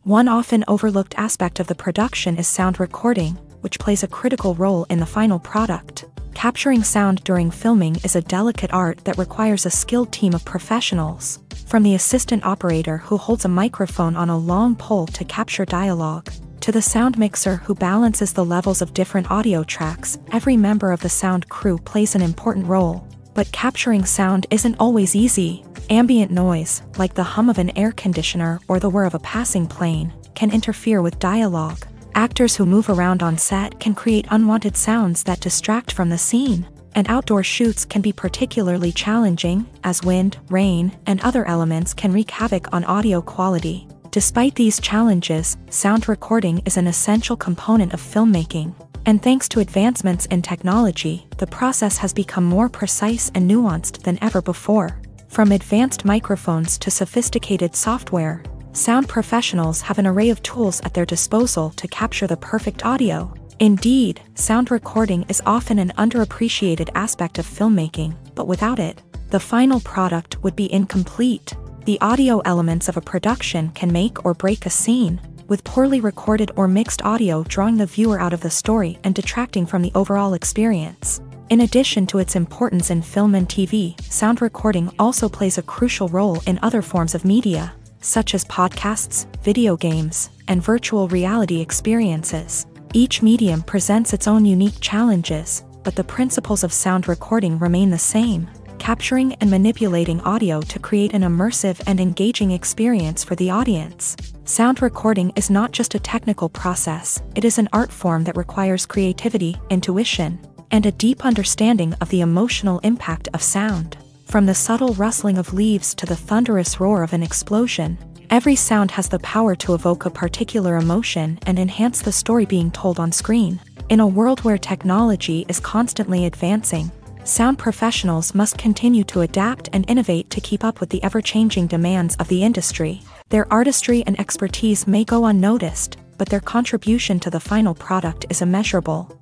[SPEAKER 1] One often overlooked aspect of the production is sound recording, which plays a critical role in the final product. Capturing sound during filming is a delicate art that requires a skilled team of professionals. From the assistant operator who holds a microphone on a long pole to capture dialogue, to the sound mixer who balances the levels of different audio tracks, every member of the sound crew plays an important role. But capturing sound isn't always easy. Ambient noise, like the hum of an air conditioner or the whir of a passing plane, can interfere with dialogue. Actors who move around on set can create unwanted sounds that distract from the scene. And outdoor shoots can be particularly challenging, as wind, rain, and other elements can wreak havoc on audio quality. Despite these challenges, sound recording is an essential component of filmmaking. And thanks to advancements in technology, the process has become more precise and nuanced than ever before. From advanced microphones to sophisticated software, sound professionals have an array of tools at their disposal to capture the perfect audio. Indeed, sound recording is often an underappreciated aspect of filmmaking, but without it, the final product would be incomplete. The audio elements of a production can make or break a scene, with poorly recorded or mixed audio drawing the viewer out of the story and detracting from the overall experience. In addition to its importance in film and TV, sound recording also plays a crucial role in other forms of media, such as podcasts, video games, and virtual reality experiences. Each medium presents its own unique challenges, but the principles of sound recording remain the same, capturing and manipulating audio to create an immersive and engaging experience for the audience. Sound recording is not just a technical process, it is an art form that requires creativity, intuition, and a deep understanding of the emotional impact of sound. From the subtle rustling of leaves to the thunderous roar of an explosion, every sound has the power to evoke a particular emotion and enhance the story being told on screen. In a world where technology is constantly advancing, Sound professionals must continue to adapt and innovate to keep up with the ever-changing demands of the industry. Their artistry and expertise may go unnoticed, but their contribution to the final product is immeasurable.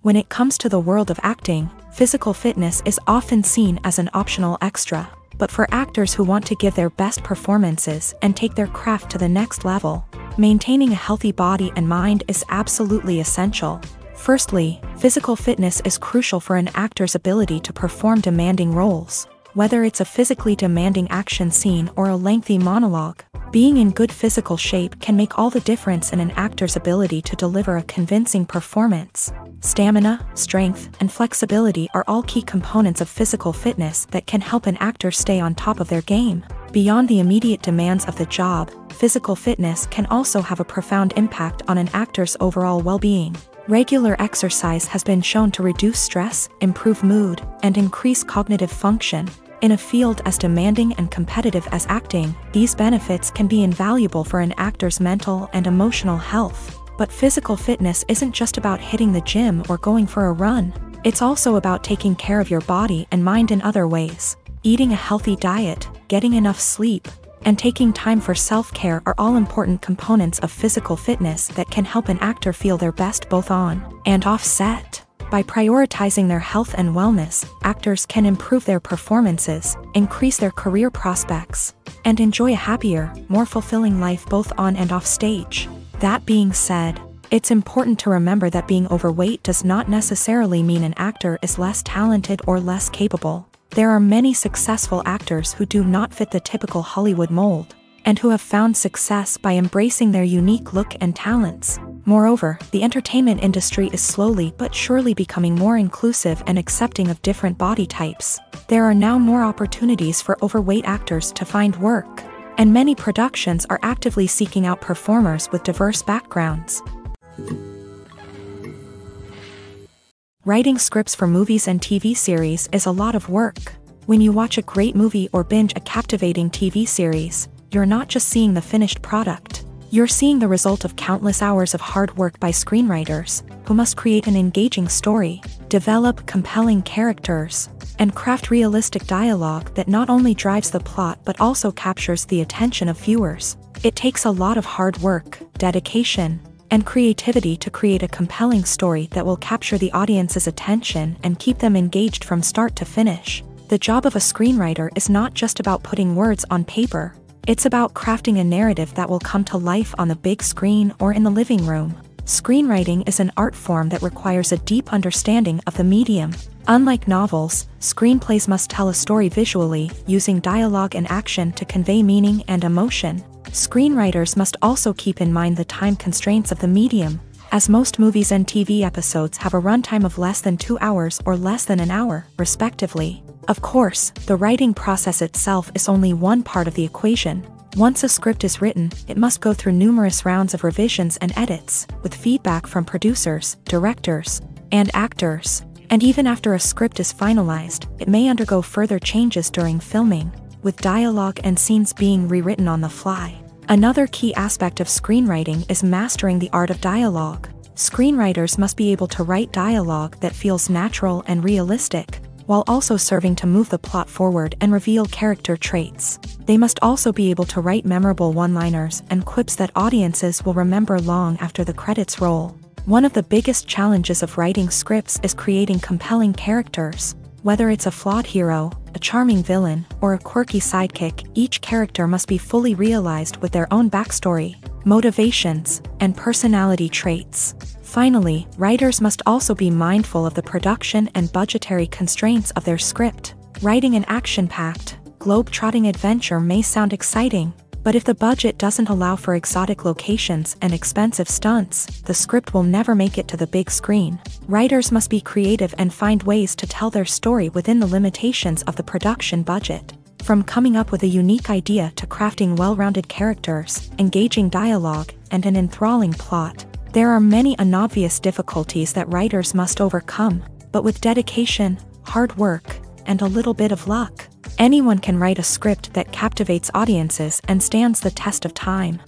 [SPEAKER 1] When it comes to the world of acting, physical fitness is often seen as an optional extra. But for actors who want to give their best performances and take their craft to the next level, maintaining a healthy body and mind is absolutely essential. Firstly, physical fitness is crucial for an actor's ability to perform demanding roles. Whether it's a physically demanding action scene or a lengthy monologue, being in good physical shape can make all the difference in an actor's ability to deliver a convincing performance. Stamina, strength, and flexibility are all key components of physical fitness that can help an actor stay on top of their game. Beyond the immediate demands of the job, physical fitness can also have a profound impact on an actor's overall well-being. Regular exercise has been shown to reduce stress, improve mood, and increase cognitive function. In a field as demanding and competitive as acting, these benefits can be invaluable for an actor's mental and emotional health. But physical fitness isn't just about hitting the gym or going for a run. It's also about taking care of your body and mind in other ways. Eating a healthy diet, getting enough sleep, and taking time for self-care are all important components of physical fitness that can help an actor feel their best both on and off set. By prioritizing their health and wellness, actors can improve their performances, increase their career prospects, and enjoy a happier, more fulfilling life both on and off stage. That being said, it's important to remember that being overweight does not necessarily mean an actor is less talented or less capable. There are many successful actors who do not fit the typical Hollywood mold, and who have found success by embracing their unique look and talents. Moreover, the entertainment industry is slowly but surely becoming more inclusive and accepting of different body types. There are now more opportunities for overweight actors to find work, and many productions are actively seeking out performers with diverse backgrounds. Writing scripts for movies and TV series is a lot of work. When you watch a great movie or binge a captivating TV series, you're not just seeing the finished product. You're seeing the result of countless hours of hard work by screenwriters, who must create an engaging story, develop compelling characters, and craft realistic dialogue that not only drives the plot but also captures the attention of viewers. It takes a lot of hard work, dedication, and creativity to create a compelling story that will capture the audience's attention and keep them engaged from start to finish. The job of a screenwriter is not just about putting words on paper. It's about crafting a narrative that will come to life on the big screen or in the living room. Screenwriting is an art form that requires a deep understanding of the medium. Unlike novels, screenplays must tell a story visually, using dialogue and action to convey meaning and emotion. Screenwriters must also keep in mind the time constraints of the medium, as most movies and TV episodes have a runtime of less than 2 hours or less than an hour, respectively. Of course, the writing process itself is only one part of the equation. Once a script is written, it must go through numerous rounds of revisions and edits, with feedback from producers, directors, and actors. And even after a script is finalized, it may undergo further changes during filming, with dialogue and scenes being rewritten on the fly. Another key aspect of screenwriting is mastering the art of dialogue. Screenwriters must be able to write dialogue that feels natural and realistic, while also serving to move the plot forward and reveal character traits. They must also be able to write memorable one-liners and quips that audiences will remember long after the credits roll. One of the biggest challenges of writing scripts is creating compelling characters. Whether it's a flawed hero, a charming villain, or a quirky sidekick, each character must be fully realized with their own backstory, motivations, and personality traits. Finally, writers must also be mindful of the production and budgetary constraints of their script. Writing an action-packed, globe-trotting adventure may sound exciting, but if the budget doesn't allow for exotic locations and expensive stunts, the script will never make it to the big screen. Writers must be creative and find ways to tell their story within the limitations of the production budget. From coming up with a unique idea to crafting well-rounded characters, engaging dialogue, and an enthralling plot, there are many unobvious difficulties that writers must overcome, but with dedication, hard work, and a little bit of luck, anyone can write a script that captivates audiences and stands the test of time.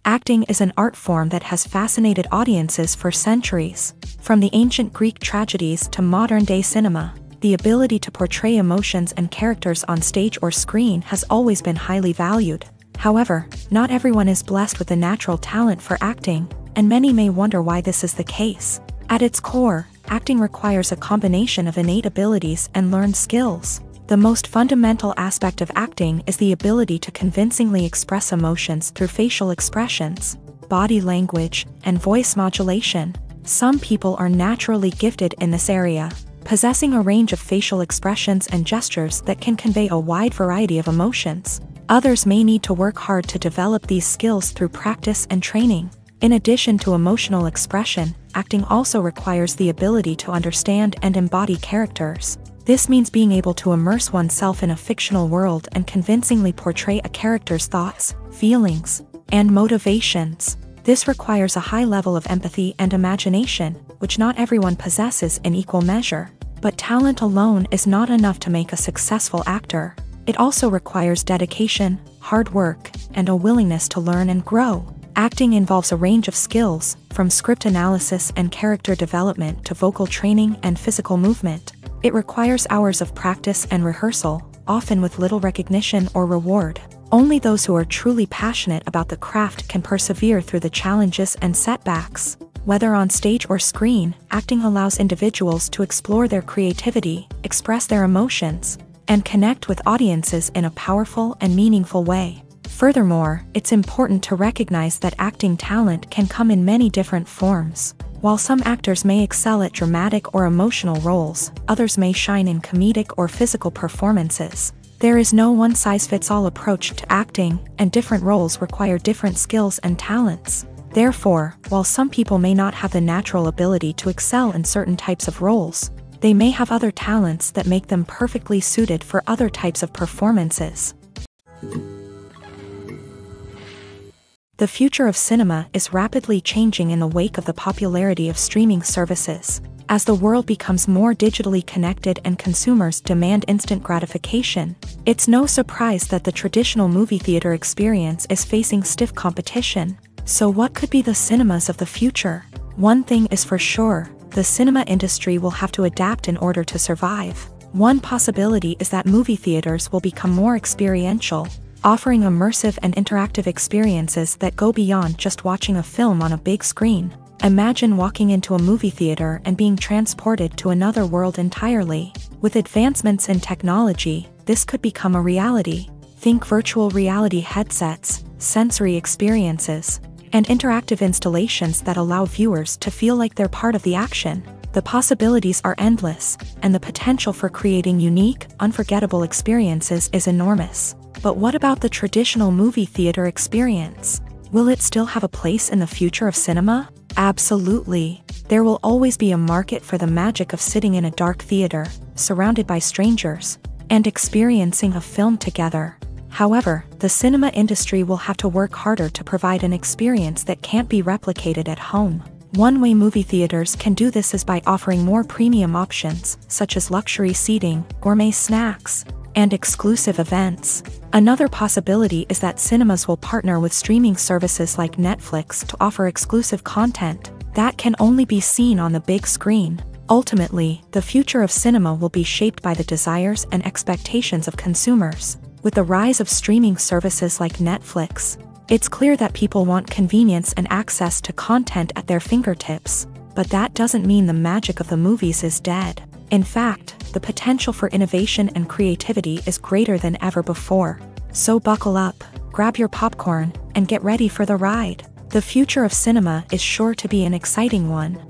[SPEAKER 1] Acting is an art form that has fascinated audiences for centuries. From the ancient Greek tragedies to modern-day cinema, the ability to portray emotions and characters on stage or screen has always been highly valued. However, not everyone is blessed with a natural talent for acting, and many may wonder why this is the case. At its core, acting requires a combination of innate abilities and learned skills. The most fundamental aspect of acting is the ability to convincingly express emotions through facial expressions, body language, and voice modulation. Some people are naturally gifted in this area, possessing a range of facial expressions and gestures that can convey a wide variety of emotions. Others may need to work hard to develop these skills through practice and training. In addition to emotional expression, acting also requires the ability to understand and embody characters. This means being able to immerse oneself in a fictional world and convincingly portray a character's thoughts, feelings, and motivations. This requires a high level of empathy and imagination, which not everyone possesses in equal measure. But talent alone is not enough to make a successful actor. It also requires dedication, hard work, and a willingness to learn and grow. Acting involves a range of skills, from script analysis and character development to vocal training and physical movement. It requires hours of practice and rehearsal, often with little recognition or reward. Only those who are truly passionate about the craft can persevere through the challenges and setbacks. Whether on stage or screen, acting allows individuals to explore their creativity, express their emotions, and connect with audiences in a powerful and meaningful way. Furthermore, it's important to recognize that acting talent can come in many different forms. While some actors may excel at dramatic or emotional roles, others may shine in comedic or physical performances. There is no one-size-fits-all approach to acting, and different roles require different skills and talents. Therefore, while some people may not have the natural ability to excel in certain types of roles, they may have other talents that make them perfectly suited for other types of performances. The future of cinema is rapidly changing in the wake of the popularity of streaming services. As the world becomes more digitally connected and consumers demand instant gratification, it's no surprise that the traditional movie theater experience is facing stiff competition. So what could be the cinemas of the future? One thing is for sure, the cinema industry will have to adapt in order to survive. One possibility is that movie theaters will become more experiential, offering immersive and interactive experiences that go beyond just watching a film on a big screen. Imagine walking into a movie theater and being transported to another world entirely. With advancements in technology, this could become a reality. Think virtual reality headsets, sensory experiences, and interactive installations that allow viewers to feel like they're part of the action. The possibilities are endless, and the potential for creating unique, unforgettable experiences is enormous. But what about the traditional movie theater experience? Will it still have a place in the future of cinema? Absolutely. There will always be a market for the magic of sitting in a dark theater, surrounded by strangers, and experiencing a film together. However, the cinema industry will have to work harder to provide an experience that can't be replicated at home. One way movie theaters can do this is by offering more premium options, such as luxury seating, gourmet snacks, and exclusive events. Another possibility is that cinemas will partner with streaming services like Netflix to offer exclusive content that can only be seen on the big screen. Ultimately, the future of cinema will be shaped by the desires and expectations of consumers. With the rise of streaming services like Netflix, it's clear that people want convenience and access to content at their fingertips. But that doesn't mean the magic of the movies is dead. In fact, the potential for innovation and creativity is greater than ever before. So buckle up, grab your popcorn, and get ready for the ride. The future of cinema is sure to be an exciting one.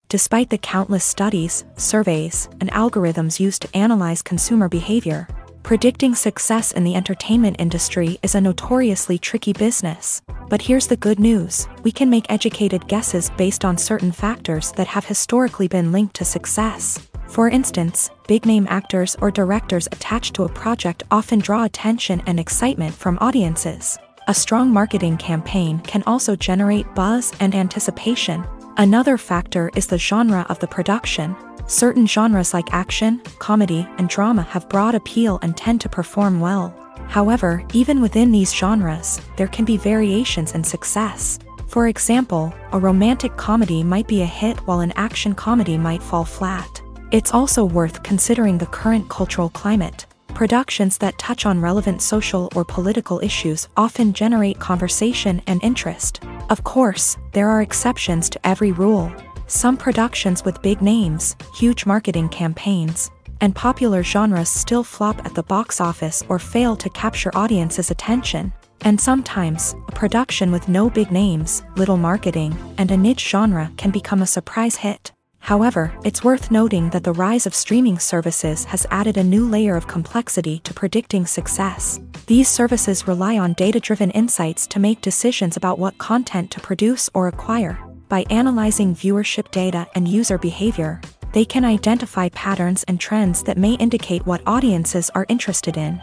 [SPEAKER 1] Despite the countless studies, surveys, and algorithms used to analyze consumer behavior, predicting success in the entertainment industry is a notoriously tricky business. But here's the good news: we can make educated guesses based on certain factors that have historically been linked to success. For instance, big-name actors or directors attached to a project often draw attention and excitement from audiences. A strong marketing campaign can also generate buzz and anticipation. Another factor is the genre of the production. Certain genres like action, comedy, and drama have broad appeal and tend to perform well. However, even within these genres, there can be variations in success. For example, a romantic comedy might be a hit while an action comedy might fall flat. It's also worth considering the current cultural climate. Productions that touch on relevant social or political issues often generate conversation and interest. Of course, there are exceptions to every rule. Some productions with big names, huge marketing campaigns, and popular genres still flop at the box office or fail to capture audiences' attention. And sometimes, a production with no big names, little marketing, and a niche genre can become a surprise hit. However, it's worth noting that the rise of streaming services has added a new layer of complexity to predicting success. These services rely on data-driven insights to make decisions about what content to produce or acquire. By analyzing viewership data and user behavior, they can identify patterns and trends that may indicate what audiences are interested in.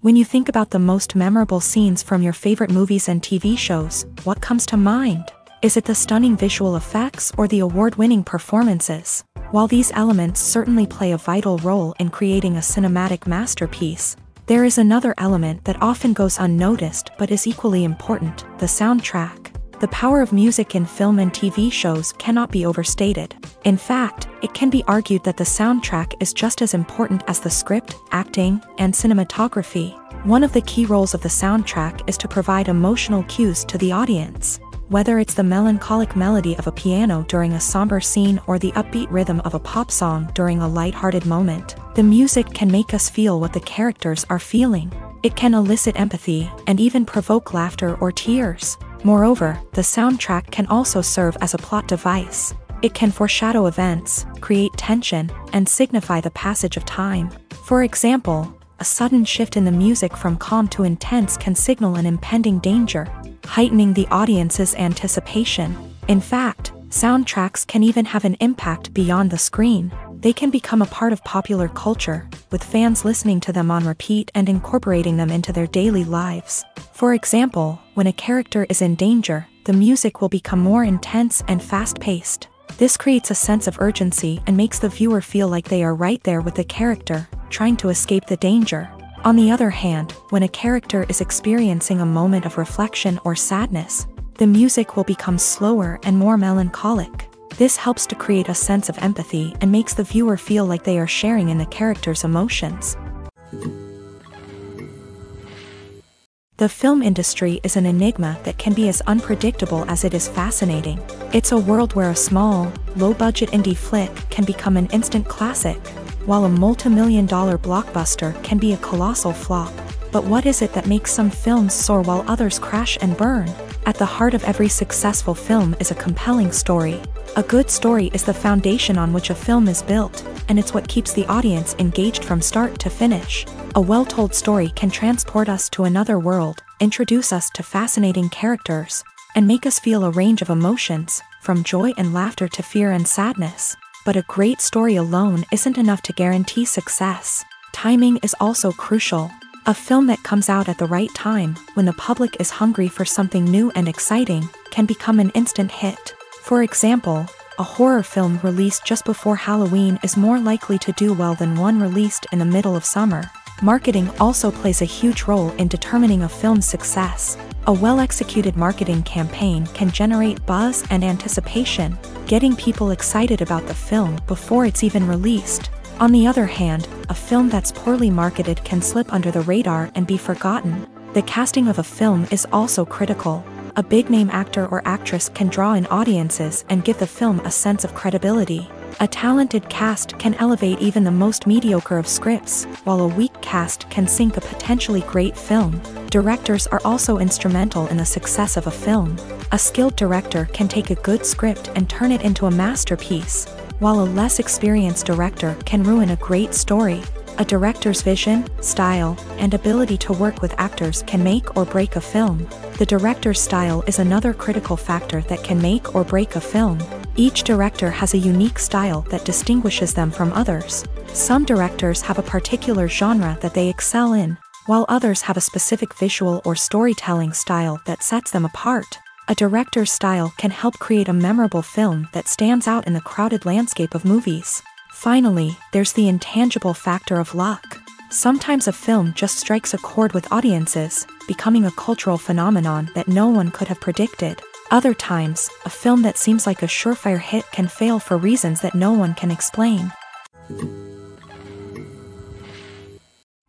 [SPEAKER 1] When you think about the most memorable scenes from your favorite movies and TV shows, what comes to mind? Is it the stunning visual effects or the award-winning performances? While these elements certainly play a vital role in creating a cinematic masterpiece, there is another element that often goes unnoticed but is equally important: the soundtrack. The power of music in film and TV shows cannot be overstated. In fact, it can be argued that the soundtrack is just as important as the script, acting, and cinematography. One of the key roles of the soundtrack is to provide emotional cues to the audience. Whether it's the melancholic melody of a piano during a somber scene or the upbeat rhythm of a pop song during a lighthearted moment, the music can make us feel what the characters are feeling. It can elicit empathy and even provoke laughter or tears. Moreover, the soundtrack can also serve as a plot device. It can foreshadow events, create tension, and signify the passage of time. For example, a sudden shift in the music from calm to intense can signal an impending danger, heightening the audience's anticipation. In fact, soundtracks can even have an impact beyond the screen. They can become a part of popular culture, with fans listening to them on repeat and incorporating them into their daily lives. For example, when a character is in danger, the music will become more intense and fast-paced. This creates a sense of urgency and makes the viewer feel like they are right there with the character, trying to escape the danger. On the other hand, when a character is experiencing a moment of reflection or sadness, the music will become slower and more melancholic. This helps to create a sense of empathy and makes the viewer feel like they are sharing in the character's emotions. The film industry is an enigma that can be as unpredictable as it is fascinating. It's a world where a small, low-budget indie flick can become an instant classic, while a multi-million-dollar blockbuster can be a colossal flop. But what is it that makes some films soar while others crash and burn? At the heart of every successful film is a compelling story. A good story is the foundation on which a film is built, and it's what keeps the audience engaged from start to finish. A well-told story can transport us to another world, introduce us to fascinating characters, and make us feel a range of emotions, from joy and laughter to fear and sadness. But a great story alone isn't enough to guarantee success. Timing is also crucial. A film that comes out at the right time, when the public is hungry for something new and exciting, can become an instant hit. For example, a horror film released just before Halloween is more likely to do well than one released in the middle of summer. Marketing also plays a huge role in determining a film's success. A well-executed marketing campaign can generate buzz and anticipation, getting people excited about the film before it's even released. On the other hand, a film that's poorly marketed can slip under the radar and be forgotten. The casting of a film is also critical. A big-name actor or actress can draw in audiences and give the film a sense of credibility. A talented cast can elevate even the most mediocre of scripts, while a weak cast can sink a potentially great film. Directors are also instrumental in the success of a film. A skilled director can take a good script and turn it into a masterpiece, while a less experienced director can ruin a great story. A director's vision, style, and ability to work with actors can make or break a film. The director's style is another critical factor that can make or break a film. Each director has a unique style that distinguishes them from others. Some directors have a particular genre that they excel in, while others have a specific visual or storytelling style that sets them apart. A director's style can help create a memorable film that stands out in the crowded landscape of movies. Finally, there's the intangible factor of luck. Sometimes a film just strikes a chord with audiences, becoming a cultural phenomenon that no one could have predicted. Other times, a film that seems like a surefire hit can fail for reasons that no one can explain.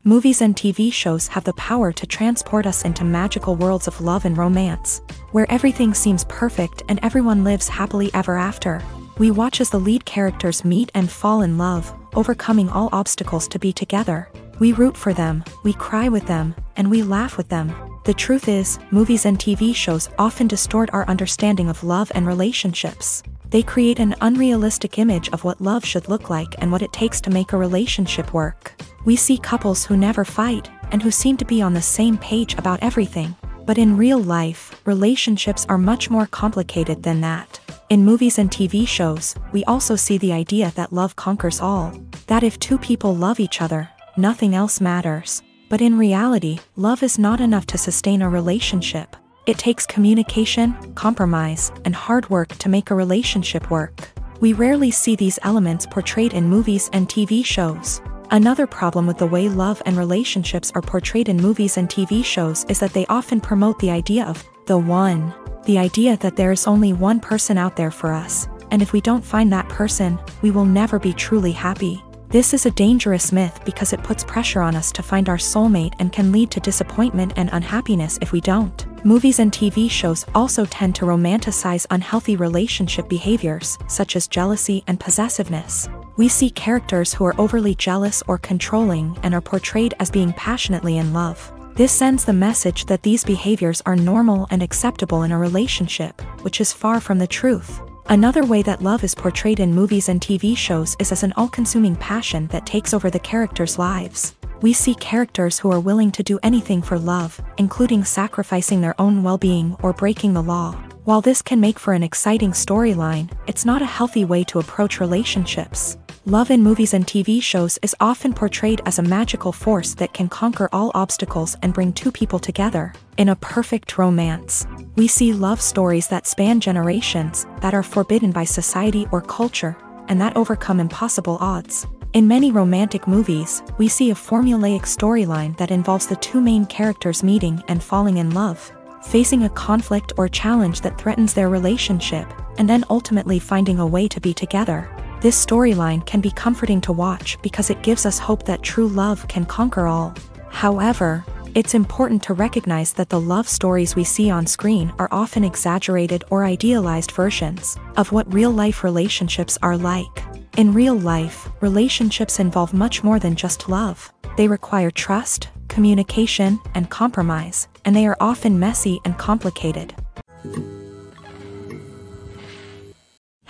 [SPEAKER 1] Movies and TV shows have the power to transport us into magical worlds of love and romance, where everything seems perfect and everyone lives happily ever after. We watch as the lead characters meet and fall in love, overcoming all obstacles to be together. We root for them, we cry with them, and we laugh with them. The truth is, movies and TV shows often distort our understanding of love and relationships. They create an unrealistic image of what love should look like and what it takes to make a relationship work. We see couples who never fight, and who seem to be on the same page about everything. But in real life, relationships are much more complicated than that. In movies and TV shows, we also see the idea that love conquers all. That if two people love each other, nothing else matters. But in reality, love is not enough to sustain a relationship. It takes communication, compromise, and hard work to make a relationship work. We rarely see these elements portrayed in movies and TV shows. Another problem with the way love and relationships are portrayed in movies and TV shows is that they often promote the idea of the one. The idea that there is only one person out there for us, and if we don't find that person, we will never be truly happy. This is a dangerous myth because it puts pressure on us to find our soulmate and can lead to disappointment and unhappiness if we don't. Movies and TV shows also tend to romanticize unhealthy relationship behaviors, such as jealousy and possessiveness. We see characters who are overly jealous or controlling and are portrayed as being passionately in love. This sends the message that these behaviors are normal and acceptable in a relationship, which is far from the truth. Another way that love is portrayed in movies and TV shows is as an all-consuming passion that takes over the characters' lives. We see characters who are willing to do anything for love, including sacrificing their own well-being or breaking the law. While this can make for an exciting storyline, it's not a healthy way to approach relationships. Love in movies and TV shows is often portrayed as a magical force that can conquer all obstacles and bring two people together. In a perfect romance, we see love stories that span generations, that are forbidden by society or culture, and that overcome impossible odds. In many romantic movies, we see a formulaic storyline that involves the two main characters meeting and falling in love, facing a conflict or challenge that threatens their relationship, and then ultimately finding a way to be together. This storyline can be comforting to watch because it gives us hope that true love can conquer all. However, it's important to recognize that the love stories we see on screen are often exaggerated or idealized versions of what real-life relationships are like. In real life, relationships involve much more than just love. They require trust, communication, and compromise, and they are often messy and complicated.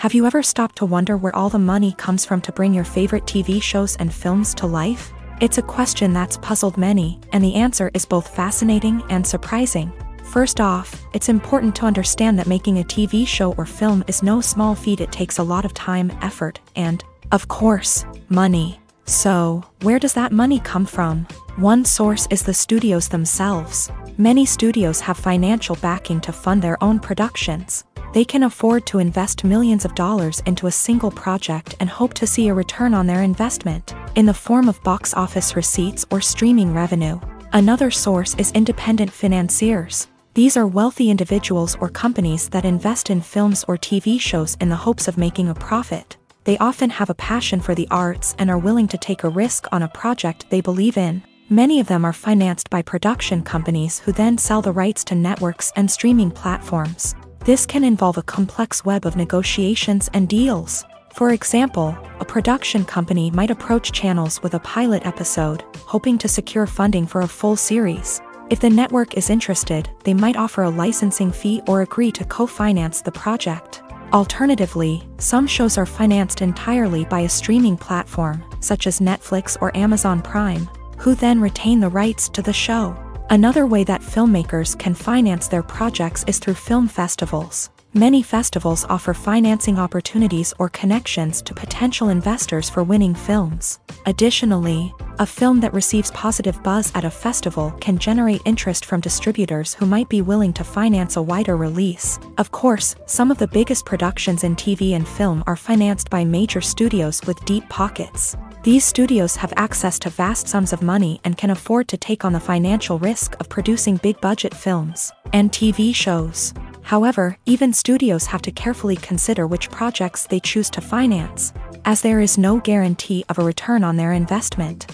[SPEAKER 1] Have you ever stopped to wonder where all the money comes from to bring your favorite TV shows and films to life? It's a question that's puzzled many, and the answer is both fascinating and surprising. First off, it's important to understand that making a TV show or film is no small feat. It takes a lot of time, effort, and, of course, money. So, where does that money come from? One source is the studios themselves. Many studios have financial backing to fund their own productions. They can afford to invest millions of dollars into a single project and hope to see a return on their investment, in the form of box office receipts or streaming revenue. Another source is independent financiers. These are wealthy individuals or companies that invest in films or TV shows in the hopes of making a profit. They often have a passion for the arts and are willing to take a risk on a project they believe in. Many of them are financed by production companies who then sell the rights to networks and streaming platforms. This can involve a complex web of negotiations and deals. For example, a production company might approach channels with a pilot episode, hoping to secure funding for a full series. If the network is interested, they might offer a licensing fee or agree to co-finance the project. Alternatively, some shows are financed entirely by a streaming platform, such as Netflix or Amazon Prime, who then retain the rights to the show. Another way that filmmakers can finance their projects is through film festivals. Many festivals offer financing opportunities or connections to potential investors for winning films. Additionally, a film that receives positive buzz at a festival can generate interest from distributors who might be willing to finance a wider release. Of course, some of the biggest productions in TV and film are financed by major studios with deep pockets. These studios have access to vast sums of money and can afford to take on the financial risk of producing big-budget films and TV shows. However, even studios have to carefully consider which projects they choose to finance, as there is no guarantee of a return on their investment.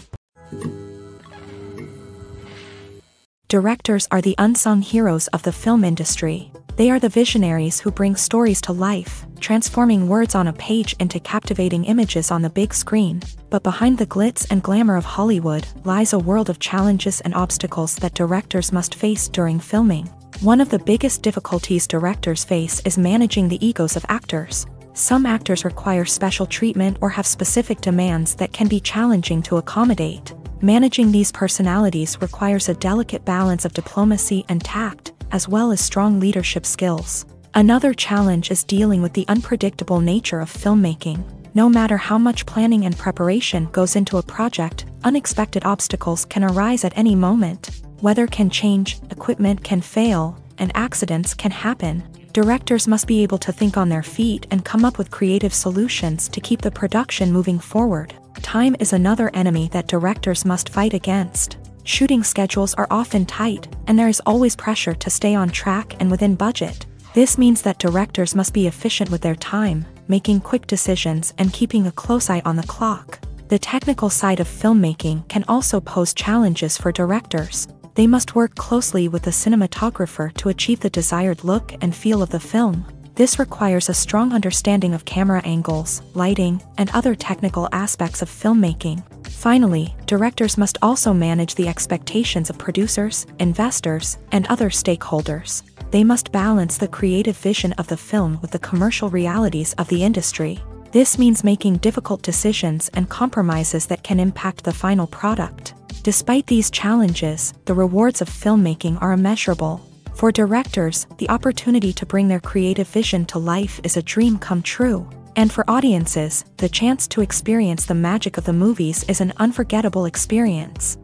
[SPEAKER 1] Directors are the unsung heroes of the film industry. They are the visionaries who bring stories to life, transforming words on a page into captivating images on the big screen. But behind the glitz and glamour of Hollywood lies a world of challenges and obstacles that directors must face during filming. One of the biggest difficulties directors face is managing the egos of actors. Some actors require special treatment or have specific demands that can be challenging to accommodate. Managing these personalities requires a delicate balance of diplomacy and tact, as well as strong leadership skills. Another challenge is dealing with the unpredictable nature of filmmaking. No matter how much planning and preparation goes into a project, unexpected obstacles can arise at any moment. Weather can change, equipment can fail, and accidents can happen. Directors must be able to think on their feet and come up with creative solutions to keep the production moving forward. Time is another enemy that directors must fight against. Shooting schedules are often tight, and there is always pressure to stay on track and within budget. This means that directors must be efficient with their time, making quick decisions and keeping a close eye on the clock. The technical side of filmmaking can also pose challenges for directors. They must work closely with the cinematographer to achieve the desired look and feel of the film. This requires a strong understanding of camera angles, lighting, and other technical aspects of filmmaking. Finally, directors must also manage the expectations of producers, investors, and other stakeholders. They must balance the creative vision of the film with the commercial realities of the industry. This means making difficult decisions and compromises that can impact the final product. Despite these challenges, the rewards of filmmaking are immeasurable. For directors, the opportunity to bring their creative vision to life is a dream come true. And for audiences, the chance to experience the magic of the movies is an unforgettable experience.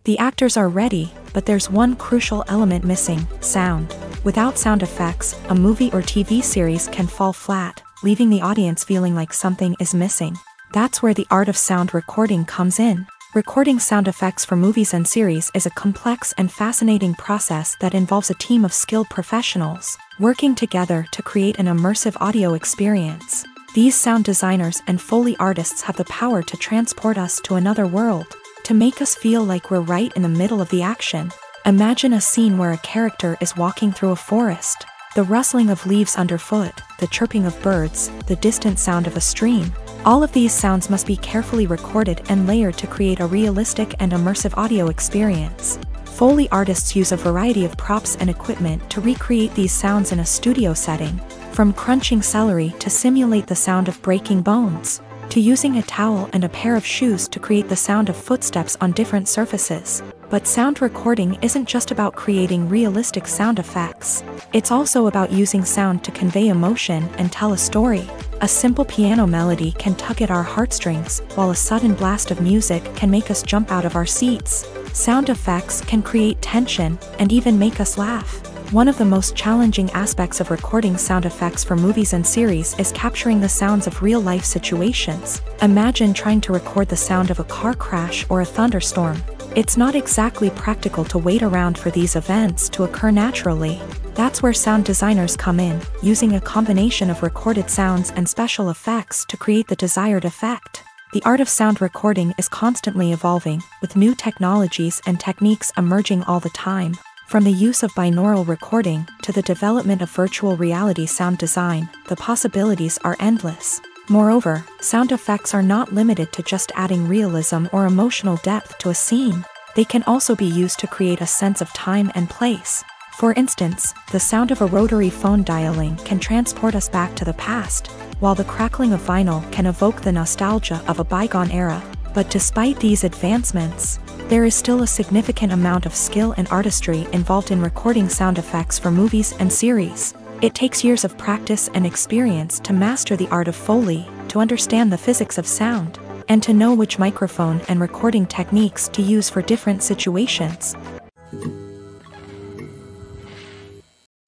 [SPEAKER 1] The actors are ready, but there's one crucial element missing: sound. Without sound effects, a movie or TV series can fall flat, leaving the audience feeling like something is missing. That's where the art of sound recording comes in. Recording sound effects for movies and series is a complex and fascinating process that involves a team of skilled professionals working together to create an immersive audio experience. These sound designers and Foley artists have the power to transport us to another world, to make us feel like we're right in the middle of the action. Imagine a scene where a character is walking through a forest. The rustling of leaves underfoot, the chirping of birds, the distant sound of a stream. All of these sounds must be carefully recorded and layered to create a realistic and immersive audio experience. Foley artists use a variety of props and equipment to recreate these sounds in a studio setting, from crunching celery to simulate the sound of breaking bones, to using a towel and a pair of shoes to create the sound of footsteps on different surfaces. But sound recording isn't just about creating realistic sound effects. It's also about using sound to convey emotion and tell a story. A simple piano melody can tug at our heartstrings, while a sudden blast of music can make us jump out of our seats. Sound effects can create tension and even make us laugh. One of the most challenging aspects of recording sound effects for movies and series is capturing the sounds of real-life situations. Imagine trying to record the sound of a car crash or a thunderstorm. It's not exactly practical to wait around for these events to occur naturally. That's where sound designers come in, using a combination of recorded sounds and special effects to create the desired effect. The art of sound recording is constantly evolving, with new technologies and techniques emerging all the time. From the use of binaural recording to the development of virtual reality sound design, the possibilities are endless. Moreover, sound effects are not limited to just adding realism or emotional depth to a scene. They can also be used to create a sense of time and place. For instance, the sound of a rotary phone dialing can transport us back to the past, while the crackling of vinyl can evoke the nostalgia of a bygone era. But despite these advancements, there is still a significant amount of skill and artistry involved in recording sound effects for movies and series. It takes years of practice and experience to master the art of Foley, to understand the physics of sound, and to know which microphone and recording techniques to use for different situations.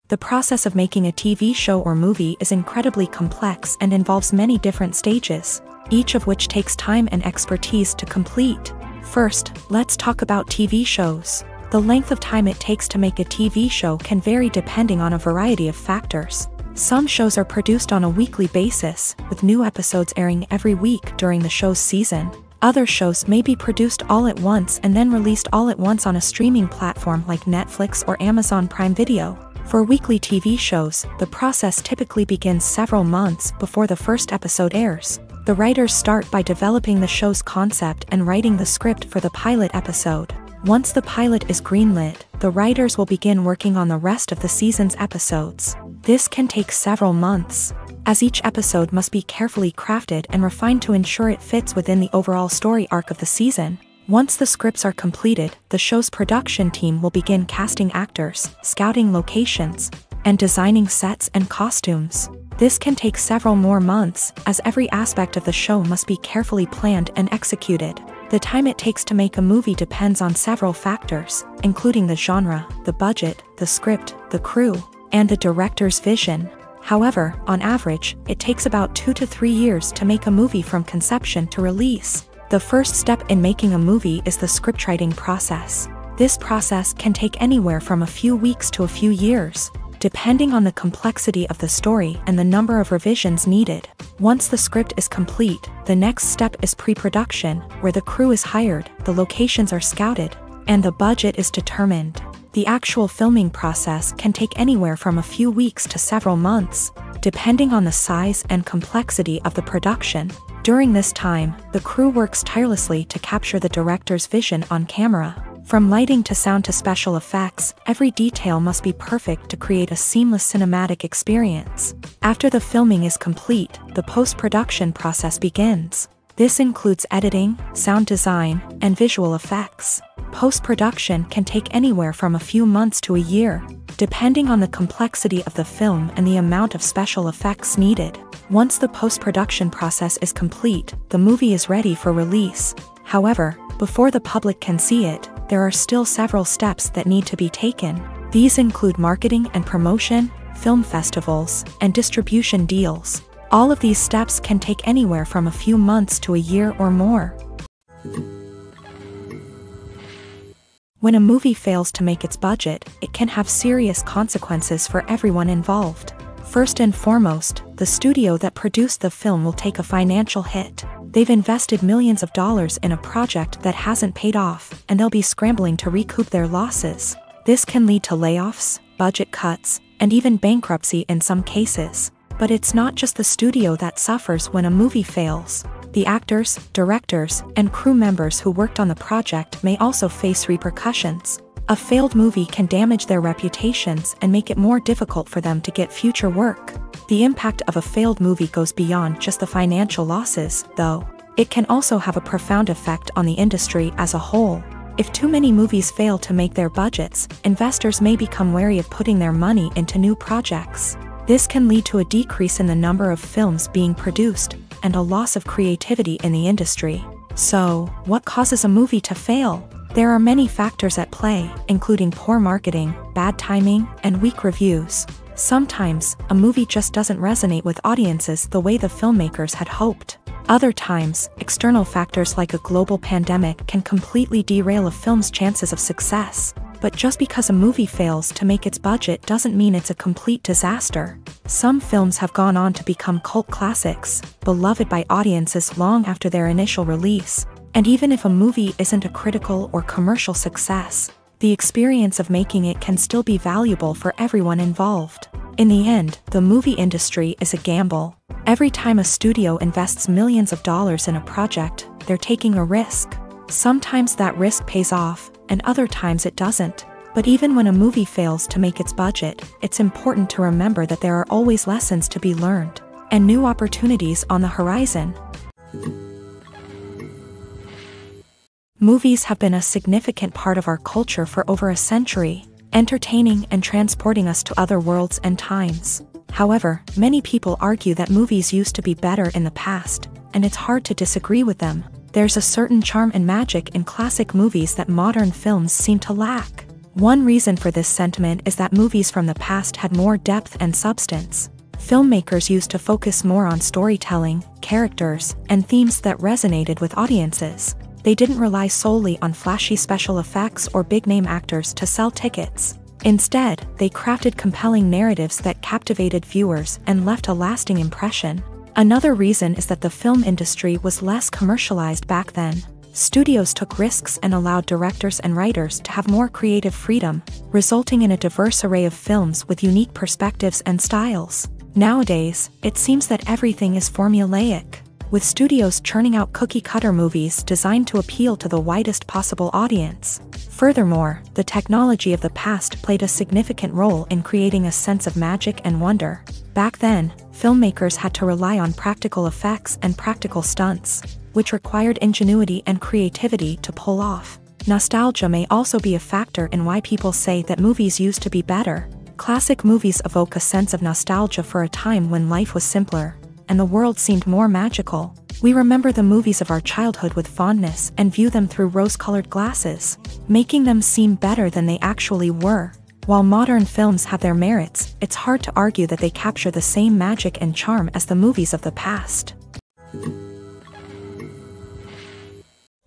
[SPEAKER 1] The process of making a TV show or movie is incredibly complex and involves many different stages, each of which takes time and expertise to complete. First, let's talk about TV shows. The length of time it takes to make a TV show can vary depending on a variety of factors. Some shows are produced on a weekly basis, with new episodes airing every week during the show's season. Other shows may be produced all at once and then released all at once on a streaming platform like Netflix or Amazon Prime Video. For weekly TV shows, the process typically begins several months before the first episode airs. The writers start by developing the show's concept and writing the script for the pilot episode. Once the pilot is greenlit, the writers will begin working on the rest of the season's episodes. This can take several months, as each episode must be carefully crafted and refined to ensure it fits within the overall story arc of the season. Once the scripts are completed, the show's production team will begin casting actors, scouting locations, and designing sets and costumes. This can take several more months, as every aspect of the show must be carefully planned and executed. The time it takes to make a movie depends on several factors, including the genre, the budget, the script, the crew, and the director's vision. However, on average, it takes about 2 to 3 years to make a movie from conception to release. The first step in making a movie is the scriptwriting process. This process can take anywhere from a few weeks to a few years, depending on the complexity of the story and the number of revisions needed. Once the script is complete, the next step is pre-production, where the crew is hired, the locations are scouted, and the budget is determined. The actual filming process can take anywhere from a few weeks to several months, depending on the size and complexity of the production. During this time, the crew works tirelessly to capture the director's vision on camera. From lighting to sound to special effects, every detail must be perfect to create a seamless cinematic experience. After the filming is complete, the post-production process begins. This includes editing, sound design, and visual effects. Post-production can take anywhere from a few months to a year, depending on the complexity of the film and the amount of special effects needed. Once the post-production process is complete, the movie is ready for release. However, before the public can see it, there are still several steps that need to be taken. These include marketing and promotion, film festivals, and distribution deals. All of these steps can take anywhere from a few months to a year or more. When a movie fails to make its budget, it can have serious consequences for everyone involved. First and foremost, the studio that produced the film will take a financial hit. They've invested millions of dollars in a project that hasn't paid off, and they'll be scrambling to recoup their losses. This can lead to layoffs, budget cuts, and even bankruptcy in some cases. But it's not just the studio that suffers when a movie fails. The actors, directors, and crew members who worked on the project may also face repercussions. A failed movie can damage their reputations and make it more difficult for them to get future work. The impact of a failed movie goes beyond just the financial losses, though. It can also have a profound effect on the industry as a whole. If too many movies fail to make their budgets, investors may become wary of putting their money into new projects. This can lead to a decrease in the number of films being produced, and a loss of creativity in the industry. So, what causes a movie to fail? There are many factors at play, including poor marketing, bad timing, and weak reviews. Sometimes, a movie just doesn't resonate with audiences the way the filmmakers had hoped. Other times, external factors like a global pandemic can completely derail a film's chances of success. But just because a movie fails to make its budget doesn't mean it's a complete disaster. Some films have gone on to become cult classics, beloved by audiences long after their initial release. And even if a movie isn't a critical or commercial success, the experience of making it can still be valuable for everyone involved. In the end, the movie industry is a gamble. Every time a studio invests millions of dollars in a project, they're taking a risk. Sometimes that risk pays off, and other times it doesn't. But even when a movie fails to make its budget, it's important to remember that there are always lessons to be learned, and new opportunities on the horizon. Movies have been a significant part of our culture for over a century, entertaining and transporting us to other worlds and times. However, many people argue that movies used to be better in the past, and it's hard to disagree with them. There's a certain charm and magic in classic movies that modern films seem to lack. One reason for this sentiment is that movies from the past had more depth and substance. Filmmakers used to focus more on storytelling, characters, and themes that resonated with audiences. They didn't rely solely on flashy special effects or big-name actors to sell tickets. Instead, they crafted compelling narratives that captivated viewers and left a lasting impression. Another reason is that the film industry was less commercialized back then. Studios took risks and allowed directors and writers to have more creative freedom, resulting in a diverse array of films with unique perspectives and styles. Nowadays, it seems that everything is formulaic, with studios churning out cookie-cutter movies designed to appeal to the widest possible audience. Furthermore, the technology of the past played a significant role in creating a sense of magic and wonder. Back then, filmmakers had to rely on practical effects and practical stunts, which required ingenuity and creativity to pull off. Nostalgia may also be a factor in why people say that movies used to be better. Classic movies evoke a sense of nostalgia for a time when life was simpler, and the world seemed more magical. We remember the movies of our childhood with fondness and view them through rose-colored glasses, making them seem better than they actually were. While modern films have their merits, it's hard to argue that they capture the same magic and charm as the movies of the past.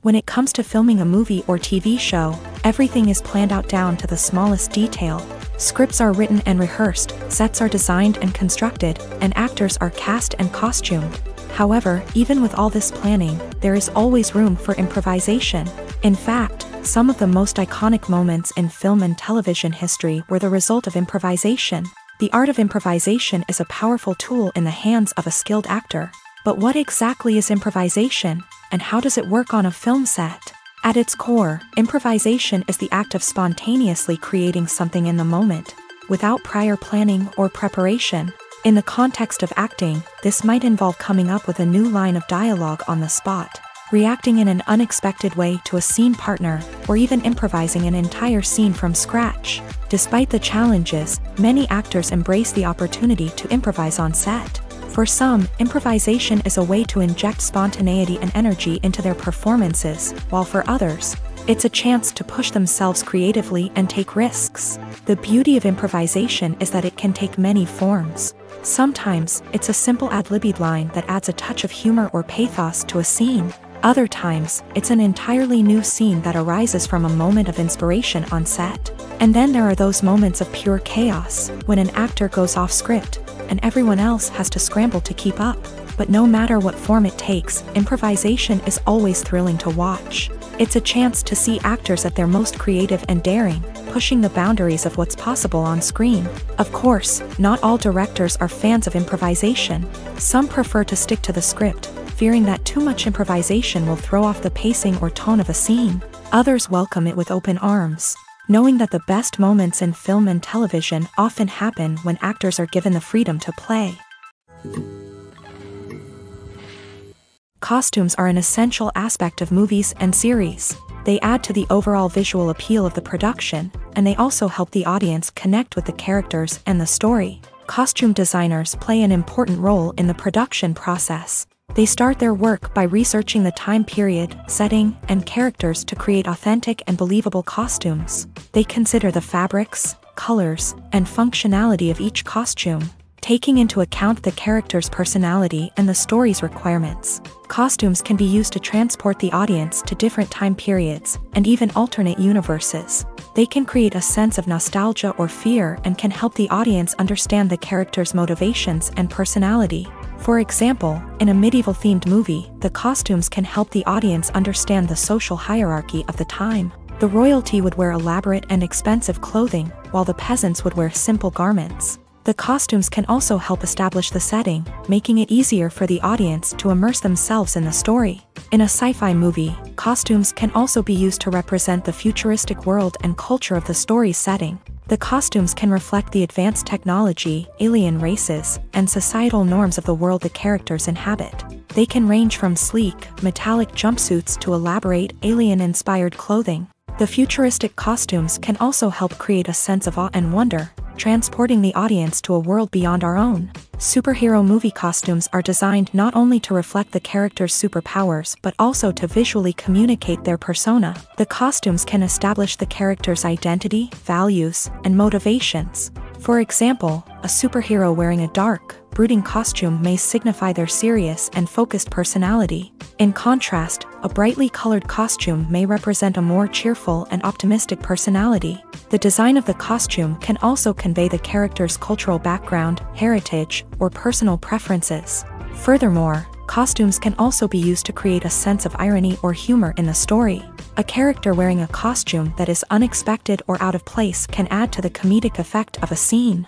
[SPEAKER 1] When it comes to filming a movie or TV show, everything is planned out down to the smallest detail. Scripts are written and rehearsed, sets are designed and constructed, and actors are cast and costumed. However, even with all this planning, there is always room for improvisation. In fact, some of the most iconic moments in film and television history were the result of improvisation. The art of improvisation is a powerful tool in the hands of a skilled actor. But what exactly is improvisation, and how does it work on a film set? At its core, improvisation is the act of spontaneously creating something in the moment, without prior planning or preparation. In the context of acting, this might involve coming up with a new line of dialogue on the spot, reacting in an unexpected way to a scene partner, or even improvising an entire scene from scratch. Despite the challenges, many actors embrace the opportunity to improvise on set. For some, improvisation is a way to inject spontaneity and energy into their performances, while for others, it's a chance to push themselves creatively and take risks. The beauty of improvisation is that it can take many forms. Sometimes, it's a simple ad-libbed line that adds a touch of humor or pathos to a scene. Other times, it's an entirely new scene that arises from a moment of inspiration on set. And then there are those moments of pure chaos, when an actor goes off script, and everyone else has to scramble to keep up. But no matter what form it takes, improvisation is always thrilling to watch. It's a chance to see actors at their most creative and daring, pushing the boundaries of what's possible on screen. Of course, not all directors are fans of improvisation. Some prefer to stick to the script, fearing that too much improvisation will throw off the pacing or tone of a scene. Others welcome it with open arms, knowing that the best moments in film and television often happen when actors are given the freedom to play. Costumes are an essential aspect of movies and series. They add to the overall visual appeal of the production, and they also help the audience connect with the characters and the story. Costume designers play an important role in the production process. They start their work by researching the time period, setting, and characters to create authentic and believable costumes. They consider the fabrics, colors, and functionality of each costume, taking into account the character's personality and the story's requirements. Costumes can be used to transport the audience to different time periods and even alternate universes. They can create a sense of nostalgia or fear and can help the audience understand the character's motivations and personality. For example, in a medieval-themed movie, the costumes can help the audience understand the social hierarchy of the time. The royalty would wear elaborate and expensive clothing, while the peasants would wear simple garments. The costumes can also help establish the setting, making it easier for the audience to immerse themselves in the story. In a sci-fi movie, costumes can also be used to represent the futuristic world and culture of the story's setting. The costumes can reflect the advanced technology, alien races, and societal norms of the world the characters inhabit. They can range from sleek, metallic jumpsuits to elaborate, alien-inspired clothing. The futuristic costumes can also help create a sense of awe and wonder, transporting the audience to a world beyond our own. Superhero movie costumes are designed not only to reflect the character's superpowers but also to visually communicate their persona. The costumes can establish the character's identity, values, and motivations. For example, a superhero wearing a dark, brooding costume may signify their serious and focused personality. In contrast, a brightly colored costume may represent a more cheerful and optimistic personality. The design of the costume can also convey the character's cultural background, heritage, or personal preferences. Furthermore, costumes can also be used to create a sense of irony or humor in the story. A character wearing a costume that is unexpected or out of place can add to the comedic effect of a scene.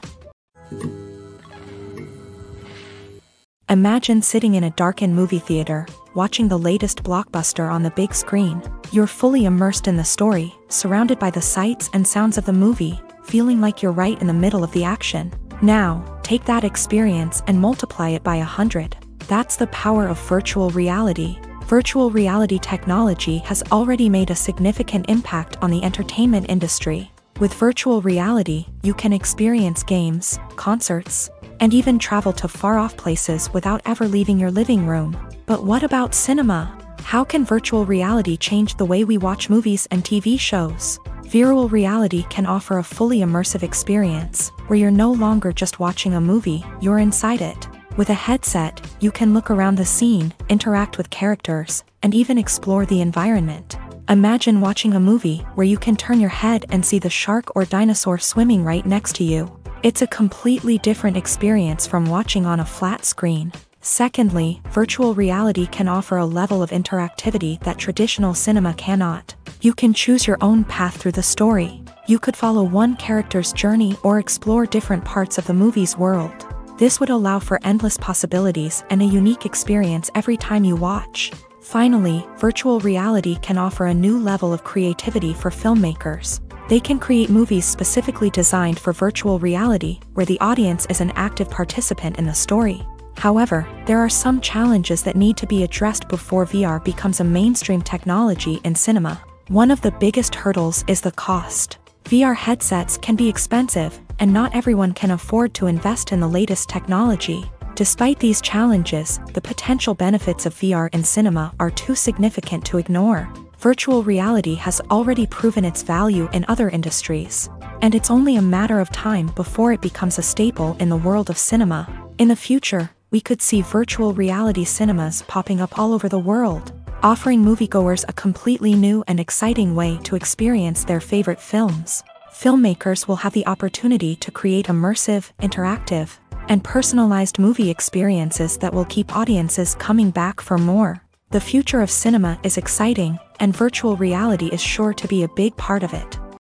[SPEAKER 1] Imagine sitting in a darkened movie theater, watching the latest blockbuster on the big screen. You're fully immersed in the story, surrounded by the sights and sounds of the movie, feeling like you're right in the middle of the action. Now, take that experience and multiply it by 100. That's the power of virtual reality. Virtual reality technology has already made a significant impact on the entertainment industry. With virtual reality, you can experience games, concerts, and even travel to far-off places without ever leaving your living room. But what about cinema? How can virtual reality change the way we watch movies and TV shows? Virtual reality can offer a fully immersive experience, where you're no longer just watching a movie, you're inside it. With a headset, you can look around the scene, interact with characters, and even explore the environment. Imagine watching a movie where you can turn your head and see the shark or dinosaur swimming right next to you. It's a completely different experience from watching on a flat screen. Secondly, virtual reality can offer a level of interactivity that traditional cinema cannot. You can choose your own path through the story. You could follow one character's journey or explore different parts of the movie's world. This would allow for endless possibilities and a unique experience every time you watch. Finally, virtual reality can offer a new level of creativity for filmmakers. They can create movies specifically designed for virtual reality, where the audience is an active participant in the story. However, there are some challenges that need to be addressed before VR becomes a mainstream technology in cinema. One of the biggest hurdles is the cost. VR headsets can be expensive, and not everyone can afford to invest in the latest technology. Despite these challenges, the potential benefits of VR in cinema are too significant to ignore. Virtual reality has already proven its value in other industries, and it's only a matter of time before it becomes a staple in the world of cinema. In the future, we could see virtual reality cinemas popping up all over the world, offering moviegoers a completely new and exciting way to experience their favorite films. Filmmakers will have the opportunity to create immersive, interactive, and personalized movie experiences that will keep audiences coming back for more. The future of cinema is exciting, and virtual reality is sure to be a big part of it.